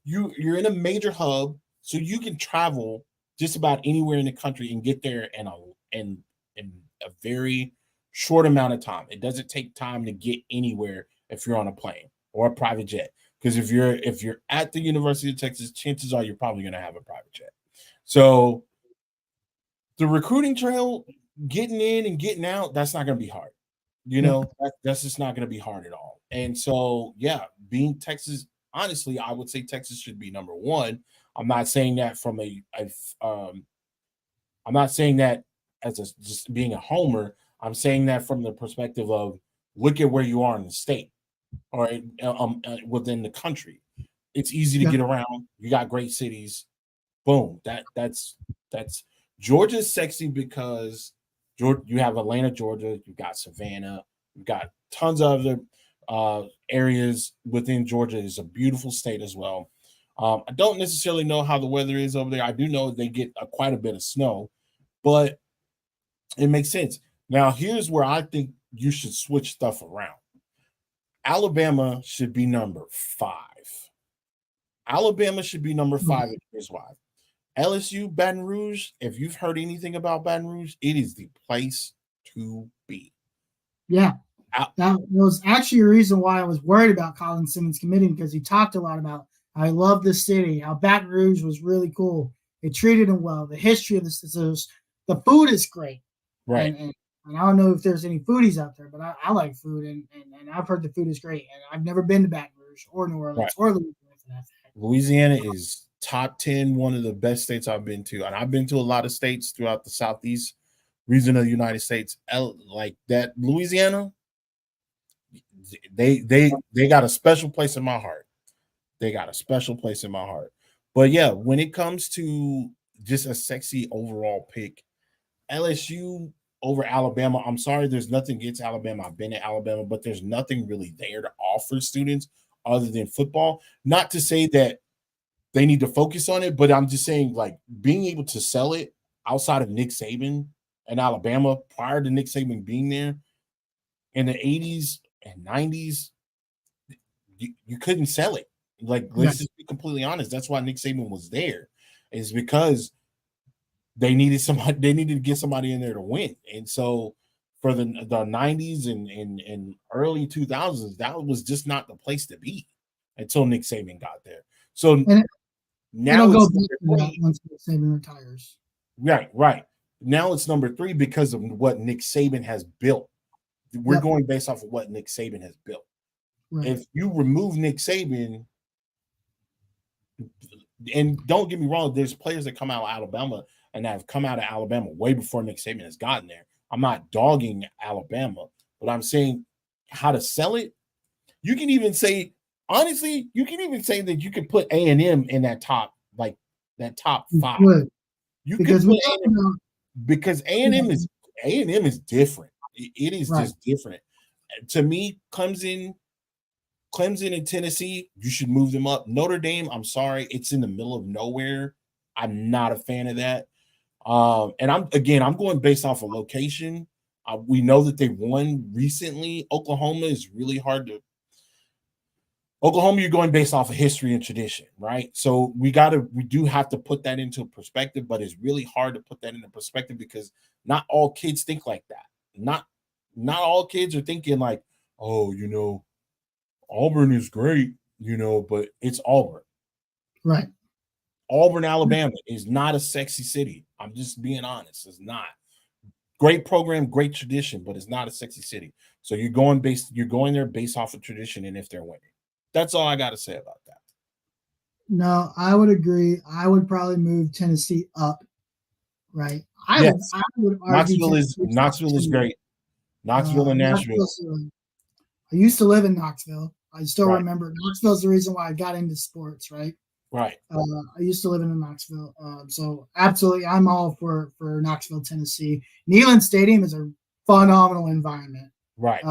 you're in a major hub, so you can travel just about anywhere in the country and get there in a very short amount of time. It doesn't take time to get anywhere if you're on a plane or a private jet. Because if you're at the University of Texas, chances are you're probably going to have a private jet. So the recruiting trail, getting in and getting out, that's not going to be hard. That's just not going to be hard at all. And so, yeah, being Texas, honestly, I would say Texas should be number one. I'm not saying that I'm not saying that as just being a homer. I'm saying that from the perspective of look at where you are in the state or within the country. It's easy to get around. You got great cities. Boom. That's Georgia's sexy because you have Atlanta, Georgia. You've got Savannah. You've got tons of other areas within Georgia. It's a beautiful state as well. I don't necessarily know how the weather is over there. I do know they get quite a bit of snow, but it makes sense. Now, here's where I think you should switch stuff around. Alabama should be number 5. Alabama should be number 5, and here's why. LSU, Baton Rouge, if you've heard anything about Baton Rouge, it is the place to be. Yeah. That was actually a reason why I was worried about Colin Simmons committing, because he talked a lot about how he loved the city, how Baton Rouge was really cool. It treated him well. The history of the food is great. Right. And I don't know if there's any foodies out there, but I like food, and I've heard the food is great. And I've never been to Baton Rouge or New Orleans or Louisiana for that fact. Louisiana is top 10, one of the best states I've been to. And I've been to a lot of states throughout the Southeast region of the United States. Like that, Louisiana, they got a special place in my heart. They got a special place in my heart. But yeah, when it comes to just a sexy overall pick, LSU over Alabama. I'm sorry, there's nothing against Alabama. I've been to Alabama, but there's nothing really there to offer students other than football. Not to say that they need to focus on it, but I'm just saying, like, being able to sell it outside of Nick Saban and Alabama prior to Nick Saban being there in the 80s and 90s, you couldn't sell it. Like, let's just be completely honest. That's why Nick Saban was there, is because they needed to get somebody in there to win. And so for the 90s and early 2000s, that was just not the place to be until Nick Saban got there. So now it'll go back to that once Nick Saban retires. Right. Now it's number 3 because of what Nick Saban has built. We're going based off of what Nick Saban has built. Right. If you remove Nick Saban, and don't get me wrong, there's players that come out of Alabama and have come out of Alabama way before Nick Saban has gotten there. I'm not dogging Alabama, but I'm saying how to sell it. You can even say, honestly, that you can put A&M in that top 5. You can put A&M, because A&M is different. It is just different. To me, Clemson and Tennessee, you should move them up. Notre Dame, I'm sorry, it's in the middle of nowhere I'm not a fan of that. And I'm going based off of location. We know that they won recently. Oklahoma is really hard to. Oklahoma, you're going based off of history and tradition, right? So we do have to put that into perspective, but it's really hard to put that into perspective because not all kids think like that. Not all kids are thinking like, oh, Auburn is great, but it's Auburn. Right. Auburn, Alabama is not a sexy city. I'm just being honest. It's not. Great program, great tradition, but it's not a sexy city. So you're going there based off of tradition and if they're winning. That's all I got to say about that. No, I would agree. I would probably move Tennessee up. Right. I would argue Knoxville is great. Knoxville and Nashville. I used to live in Knoxville. I still remember Knoxville is the reason why I got into sports. Right. Right. I used to live in Knoxville. So absolutely, I'm all for Knoxville, Tennessee. Neyland Stadium is a phenomenal environment. Right.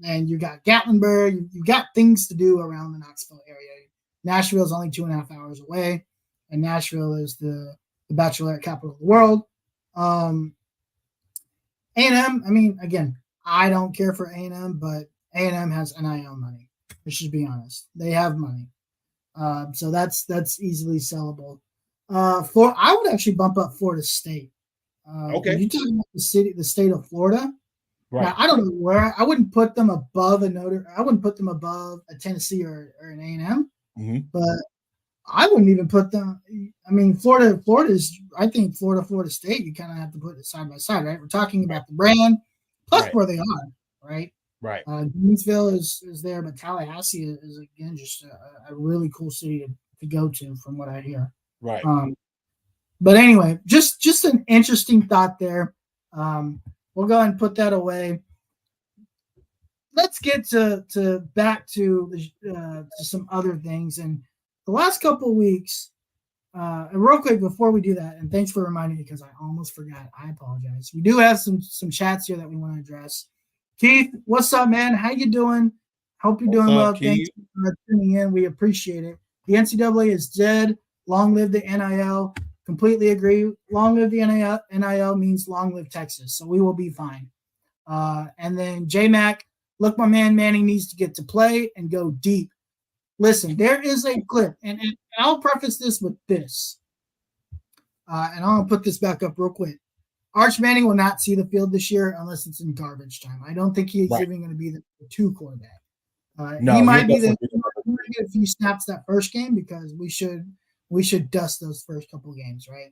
And you got Gatlinburg. You got things to do around the Knoxville area. Nashville is only 2.5 hours away, and Nashville is the bachelorette capital of the world. A&M, I mean, again, I don't care for A&M, but A&M has NIL money. Let's just be honest. They have money. So that's easily sellable. I would actually bump up Florida State. Okay. You talking about the state of Florida? Right. Now, I don't know where I wouldn't put them above I wouldn't put them above a Tennessee or an A&M, but I wouldn't even put them. I mean, Florida is. I think Florida State. You kind of have to put it side by side, right? We're talking about the brand plus where they are, right? Right. Gainesville is there, but Tallahassee is again just a really cool city to go to, from what I hear. Right. But anyway, just an interesting thought there. We'll go ahead and put that away. Let's get to back to some other things. And the last couple of weeks, and real quick before we do that, and thanks for reminding me because I almost forgot. I apologize. We do have some chats here that we want to address. Keith, what's up, man? How you doing? Hope you're doing well. Keith? Thanks for tuning in. We appreciate it. The NCAA is dead. Long live the NIL. Completely agree. Long live the NIL. NIL means long live Texas. So we will be fine. And then J-Mac, look, my man Manny needs to get to play and go deep. Listen, there is a clip, and I'll preface this with this. And I'm going to put this back up real quick. Arch Manning will not see the field this year unless it's in garbage time. I don't think he's even going to be the 2 quarterback. He might get a few snaps that first game because we should dust those first couple games, right?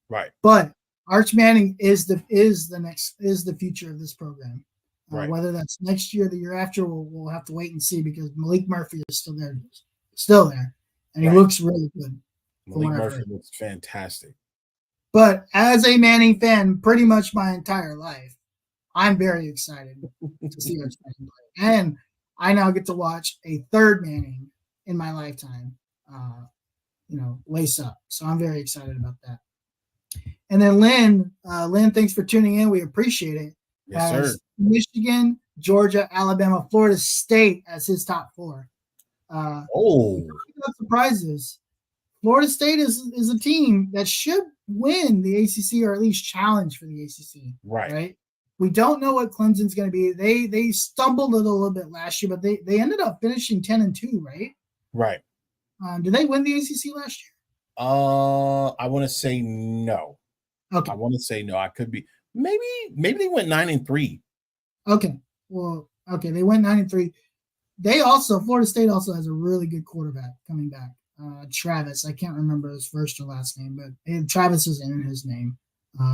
Right. But Arch Manning is the future of this program. Whether that's next year or the year after, we'll have to wait and see because Malik Murphy is still there, and he looks really good. Malik Murphy looks fantastic. But as a Manning fan, pretty much my entire life, I'm very excited to see Arch Manning play, and I now get to watch a third Manning in my lifetime. Lace up. So I'm very excited about that. And then Lynn, thanks for tuning in. We appreciate it. Yes, sir. Michigan, Georgia, Alabama, Florida State as his top 4. Surprises. Florida State is a team that should win the ACC or at least challenge for the ACC. Right. We don't know what Clemson's going to be. They stumbled a little bit last year, but they ended up finishing 10-2, right? Right. Did they win the ACC last year? I want to say no. Okay. I want to say no. I could be. Maybe they went 9-3. Okay. Well, okay. They went 9-3. Florida State also has a really good quarterback coming back. Travis. I can't remember his first or last name, but Travis is in his name.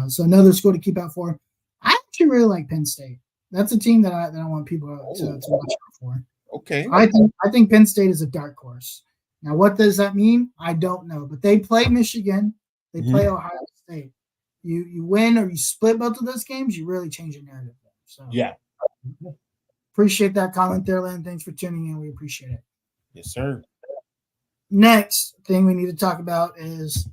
So another school to keep out for. I actually really like Penn State. That's a team that I want people to watch out for. Okay. I think Penn State is a dark horse. Now, what does that mean? I don't know. But they play Michigan. They play Ohio State. You win or you split both of those games, you really change the narrative. So yeah. Appreciate that comment there, Lynn. Thanks for tuning in. We appreciate it. Yes, sir. Next thing we need to talk about is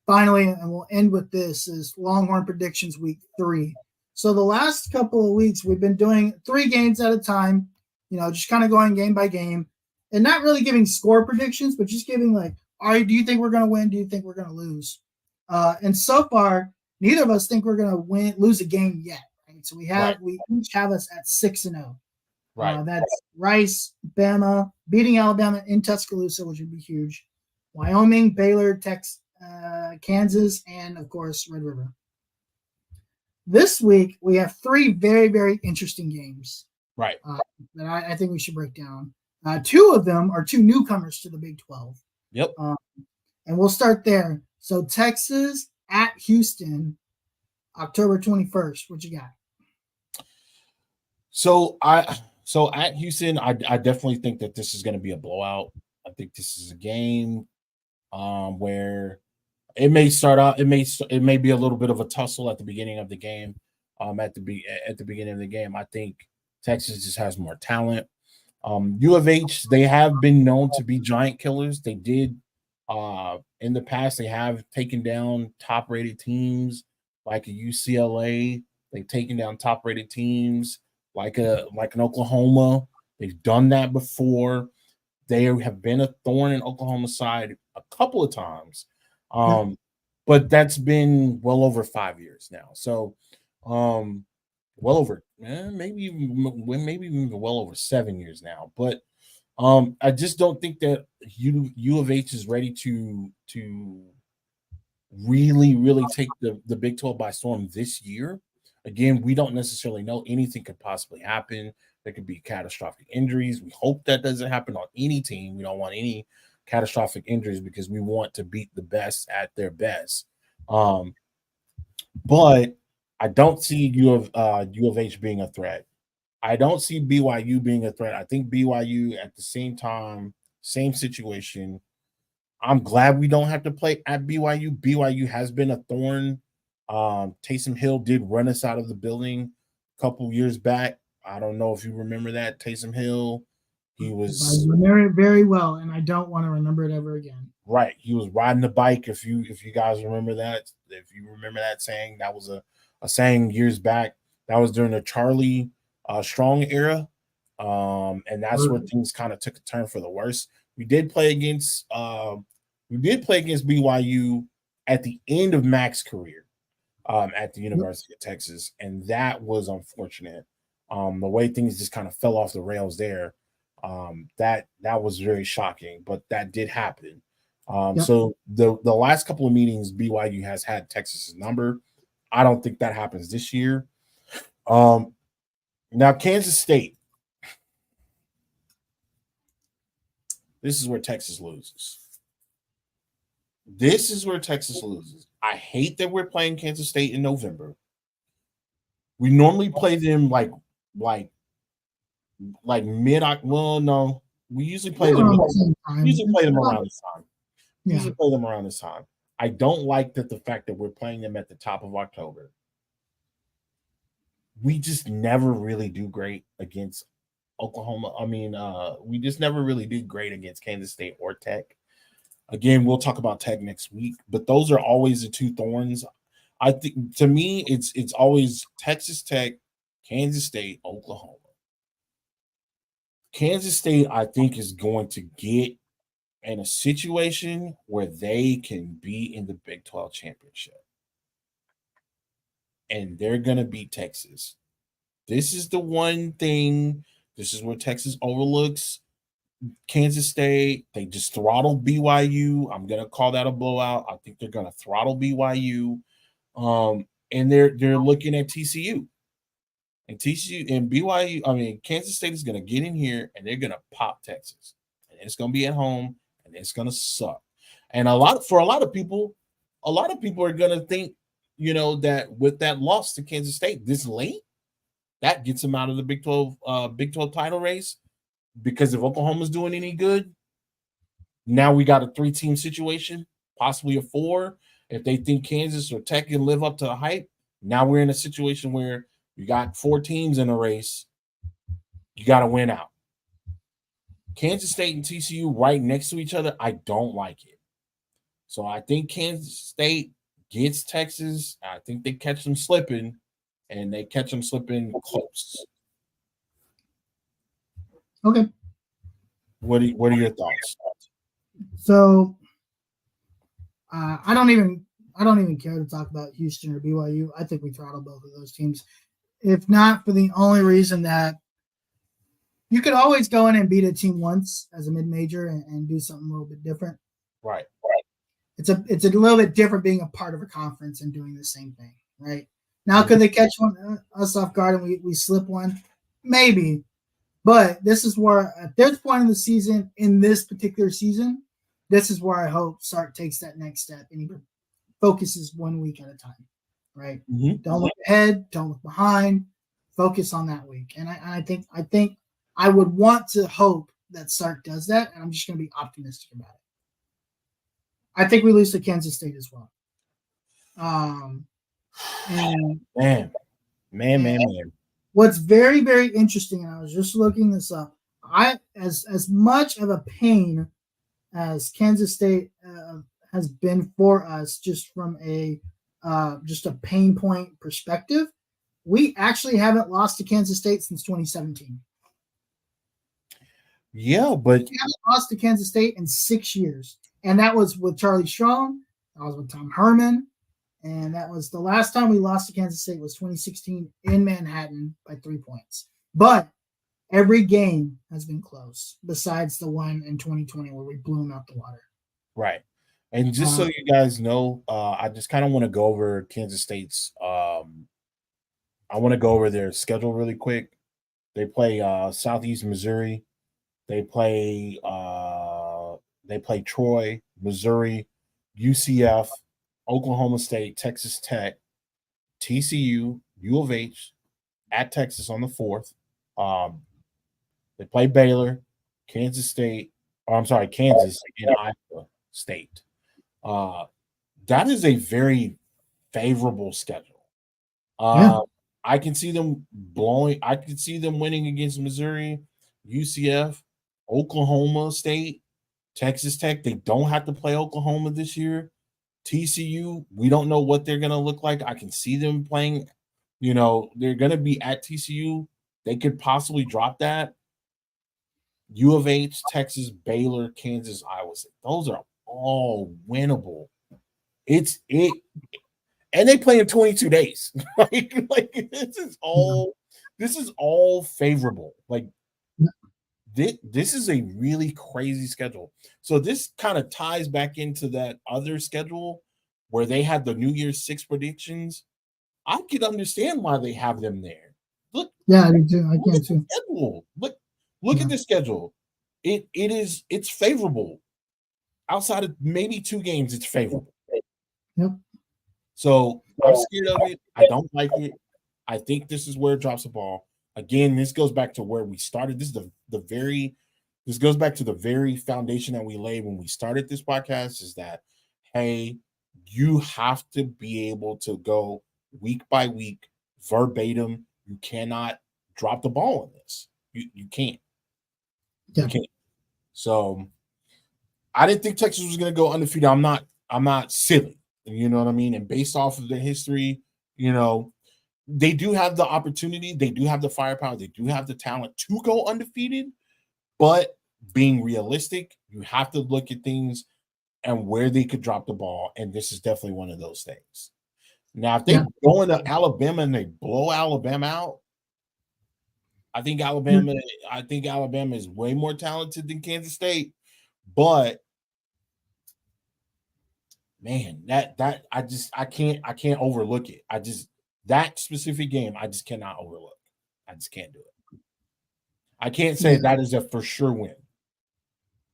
finally, and we'll end with this, is Longhorn predictions week 3. So the last couple of weeks we've been doing 3 games at a time, just kind of going game by game and not really giving score predictions, but just giving like do you think we're going to win? Do you think we're going to lose? And so far, neither of us think we're going to lose a game yet. Right? So we each have us at 6-0. Right. That's Rice, Bama, beating Alabama in Tuscaloosa, which would be huge. Wyoming, Baylor, Kansas, and of course Red River. This week we have 3 very, very interesting games. Right. That I think we should break down. 2 of them are 2 newcomers to the Big 12. Yep. And we'll start there. So Texas at Houston, October 21st. What you got? So at Houston, I definitely think that this is going to be a blowout. I think this is a game where it may start out. It may be a little bit of a tussle at the beginning of the game. At the beginning of the game, I think Texas just has more talent. U of H, they have been known to be giant killers. They did in the past. They have taken down top-rated teams like a UCLA. They've taken down top-rated teams like an Oklahoma. They've done that before. They have been a thorn in Oklahoma's side a couple of times, but that's been well over 5 years now. So, well over maybe even well over 7 years now. But I just don't think that U of H is ready to really take the Big 12 by storm this year. Again, we don't necessarily know. Anything could possibly happen. There could be catastrophic injuries. We hope that doesn't happen on any team. We don't want any catastrophic injuries because we want to beat the best at their best. But I don't see U of H being a threat. I don't see BYU being a threat. I think BYU at the same time, same situation. I'm glad we don't have to play at BYU. BYU has been a thorn. Taysom Hill did run us out of the building a couple years back. I don't know if you remember that. Taysom Hill, he was. I remember it very well, and I don't want to remember it ever again. Right. He was riding the bike. If you guys remember that, saying, that was a saying years back. That was during the Charlie Strong era. And that's where things kind of took a turn for the worse. We did play against BYU at the end of Mac's career at the University of Texas, and that was unfortunate. The way things just kind of fell off the rails there, that was very shocking, but that did happen. So the last couple of meetings, BYU has had Texas's number. I don't think that happens this year. Now Kansas State. This is where Texas loses. I hate that we're playing Kansas State in November. We normally play them like mid. Well, no, we usually play them. Around this time. Usually play them around this time. I don't like the fact that we're playing them at the top of October. We just never really do great against Oklahoma. I mean, we just never really did great against Kansas State or Tech. Again, we'll talk about Tech next week, but those are always the 2 thorns. I think to me, it's always Texas Tech, Kansas State, Oklahoma. Kansas State, I think, is going to get in a situation where they can be in the Big 12 championship. And they're going to beat Texas. This is the one thing. This is where Texas overlooks Kansas State. They just throttled BYU. I'm going to call that a blowout. I think they're going to throttle BYU. And they're looking at TCU. And TCU and BYU, I mean, Kansas State is going to get in here and they're going to pop Texas. And it's going to be at home and it's going to suck. And a lot of people are going to think, that with that loss to Kansas State this late, that gets them out of the Big 12 title race. Because if Oklahoma's doing any good, now we got a 3-team situation, possibly a 4. If they think Kansas or Tech can live up to the hype, now we're in a situation where you got 4 teams in a race. You got to win out. Kansas State and TCU right next to each other, I don't like it. So I think Kansas State gets Texas. I think they catch them slipping, and they catch them slipping close. Okay. What are your thoughts? So I don't even care to talk about Houston or BYU. I think we throttle both of those teams, if not for the only reason that you could always go in and beat a team once as a mid-major and do something a little bit different. Right. It's a little bit different being a part of a conference and doing the same thing, right? Now, could they catch us off guard and we slip one? Maybe. But this is where, at this point in the season, in this particular season, this is where I hope Sark takes that next step and he focuses 1 week at a time, right? Mm-hmm. Don't look ahead, don't look behind, focus on that week. And I think I would want to hope that Sark does that, and I'm just going to be optimistic about it. I think we lose to Kansas State as well. Man. What's very, very interesting, and I was just looking this up, as much of a pain as Kansas State has been for us, just from a pain point perspective, we actually haven't lost to Kansas State since 2017. Yeah, but we haven't lost to Kansas State in 6 years, and that was with Charlie Strong, that was with Tom Herman, and that was the last time we lost to Kansas State was 2016 in Manhattan by 3 points. But every game has been close, besides the one in 2020 where we blew them out the water. Right. And just so you guys know, I just kind of want to go over Kansas State's I want to go over their schedule really quick. They play Southeast Missouri. They play Troy, Missouri, UCF, Oklahoma State, Texas Tech, TCU, U of H, at Texas on the 4th. They play Baylor, Kansas, and Iowa State. That is a very favorable schedule. I can see them winning against Missouri, UCF, Oklahoma State, Texas Tech. They don't have to play Oklahoma this year. TCU, we don't know what they're going to look like. I can see them playing, they're going to be at TCU. They could possibly drop that. U of H, Texas, Baylor, Kansas, Iowa State. Those are all winnable. And they play in 22 days. This is all favorable. This is a really crazy schedule. So this kind of ties back into that other schedule where they had the New Year's 6 predictions. I could understand why they have them there. Look, yeah, I do. I can too. Look at the schedule. It's favorable. Outside of maybe 2 games, it's favorable. Yep. So I'm scared of it. I don't like it. I think this is where it drops the ball. Again, this goes back to where we started. This goes back to the very foundation that we laid when we started this podcast, is that, hey, you have to be able to go week by week, verbatim. You cannot drop the ball on this. You can't. Yeah. You can't. So I didn't think Texas was going to go undefeated. I'm not silly. You know what I mean? And based off of their history, they do have the opportunity. They do have the firepower. They do have the talent to go undefeated. But being realistic, you have to look at things and where they could drop the ball. And this is definitely one of those things. Now, if they go into Alabama and they blow Alabama out, I think Alabama is way more talented than Kansas State. But man, I can't overlook it. That specific game, I just cannot overlook. I just can't do it. I can't say that is a for sure win.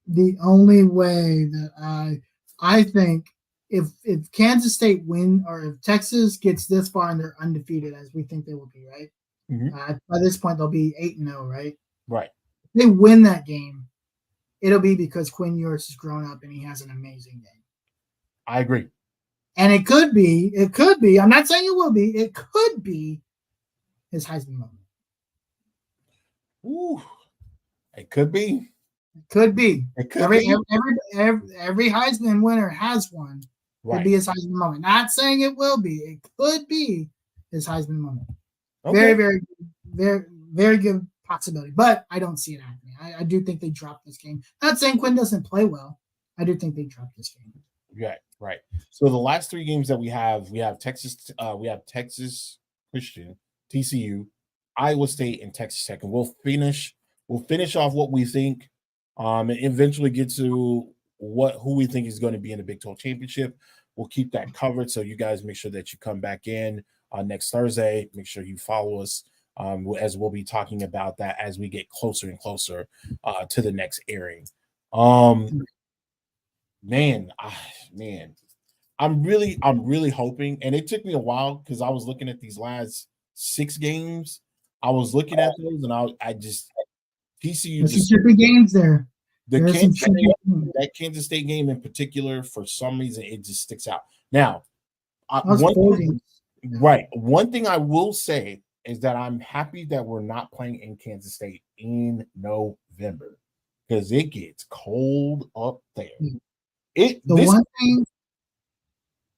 The only way that I think if Kansas State win, or if Texas gets this far and they're undefeated, as we think they will be, right? Mm-hmm. By this point, they'll be 8-0, right? Right. If they win that game, it'll be because Quinn Ewers has grown up and he has an amazing game. I agree. And it could be, I'm not saying it will be, it could be his Heisman moment. Ooh, it could be. It could be. It could every, be. Every Heisman winner has one. Right. Could be his Heisman moment. Not saying it will be. It could be his Heisman moment. Okay. Very, very, very, very good possibility. But I don't see it happening. I do think they drop this game. Not saying Quinn doesn't play well. I do think they drop this game. Right. So the last 3 games that we have Texas, Christian, TCU, Iowa State, and Texas Tech, and we'll finish off what we think, and eventually get to who we think is going to be in the Big 12 championship. We'll keep that covered. So you guys make sure that you come back in next Thursday. Make sure you follow us, as we'll be talking about that as we get closer and closer to the next airing. Man, I'm really hoping, and it took me a while because I was looking at these last 6 games. I was looking at those, and I just TCU. There's some trippy games there. That Kansas State game in particular, for some reason, it just sticks out. Now, one thing I will say is that I'm happy that we're not playing in Kansas State in November because it gets cold up there. One thing,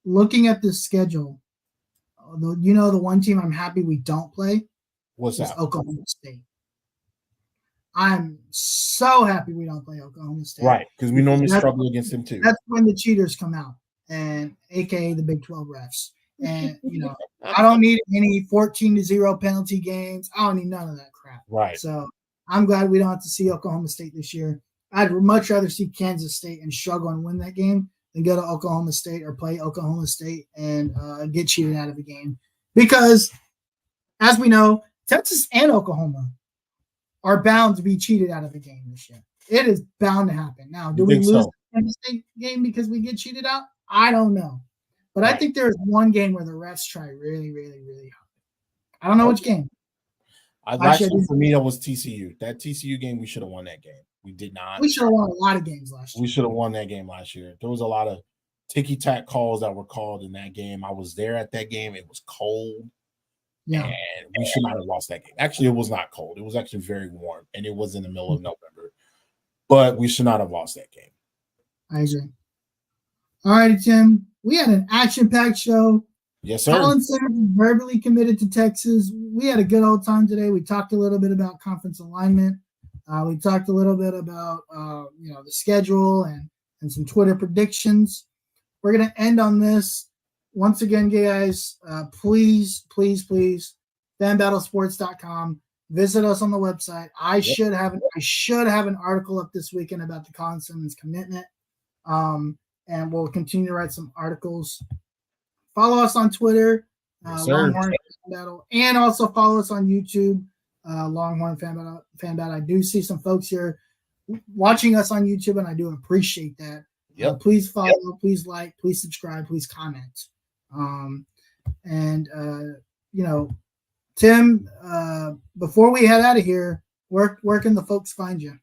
looking at this schedule, the one team I'm happy we don't play is Oklahoma State. I'm so happy we don't play Oklahoma State. Right, because we normally struggle against them too. That's when the cheaters come out, and AKA the Big 12 refs. And, I don't need any 14-0 penalty games. I don't need none of that crap. Right. So I'm glad we don't have to see Oklahoma State this year. I'd much rather see Kansas State and struggle and win that game than go to Oklahoma State or play Oklahoma State and get cheated out of a game. Because, as we know, Texas and Oklahoma are bound to be cheated out of a game this year. It is bound to happen. Now, do we lose the Kansas State game because we get cheated out? I don't know. But I think there is one game where the refs try really, really, really hard. I don't know which game. Last year for me, that was TCU. That TCU game, we should have won that game. We did not. We should have won a lot of games last year. We should have won that game last year. There was a lot of ticky-tack calls that were called in that game. I was there at that game. It was cold. Yeah. And we should not have lost that game. Actually, it was not cold. It was actually very warm, and it was in the middle of November. But we should not have lost that game. I agree. All righty, Tim. We had an action-packed show. Yes, sir. Colin Simmons verbally committed to Texas. We had a good old time today. We talked a little bit about conference alignment. We talked a little bit about the schedule and some Twitter predictions. We're going to end on this. Once again, guys, please, fanbattlesports.com. Visit us on the website. I should have an article up this weekend about the Colin Simmons commitment. And we'll continue to write some articles. Follow us on Twitter, Longhorn Fan Battle, and also follow us on YouTube, Longhorn Fan Battle. I do see some folks here watching us on YouTube, and I do appreciate that. Please follow, please like, please subscribe, please comment. Tim, before we head out of here, where can the folks find you?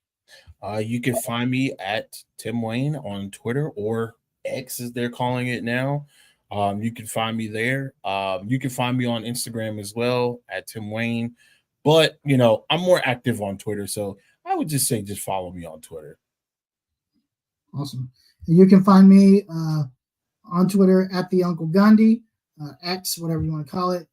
You can find me at Tim Wayne on Twitter, or X as they're calling it now. You can find me there. You can find me on Instagram as well at Tim Wayne. But, I'm more active on Twitter, so I would just say just follow me on Twitter. Awesome. And you can find me on Twitter at the Uncle Gandhi, X, whatever you want to call it.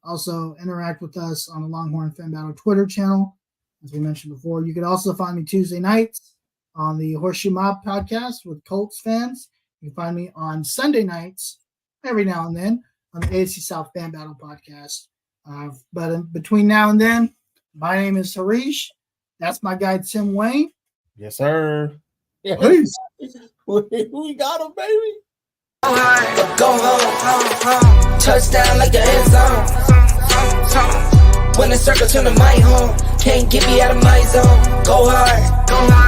Also interact with us on the Longhorn Fan Battle Twitter channel. As we mentioned before, you can also find me Tuesday nights on the Horseshoe Mob podcast with Colts fans. You can find me on Sunday nights every now and then on the AFC South Fan Battle podcast. But between now and then, my name is Harish. That's my guy, Tim Wayne. Yes, sir. Yeah. Peace. We got him, baby. Go home. Touchdown like the end zone. When the circle turn to my home, can't get me out of my zone. Go hard.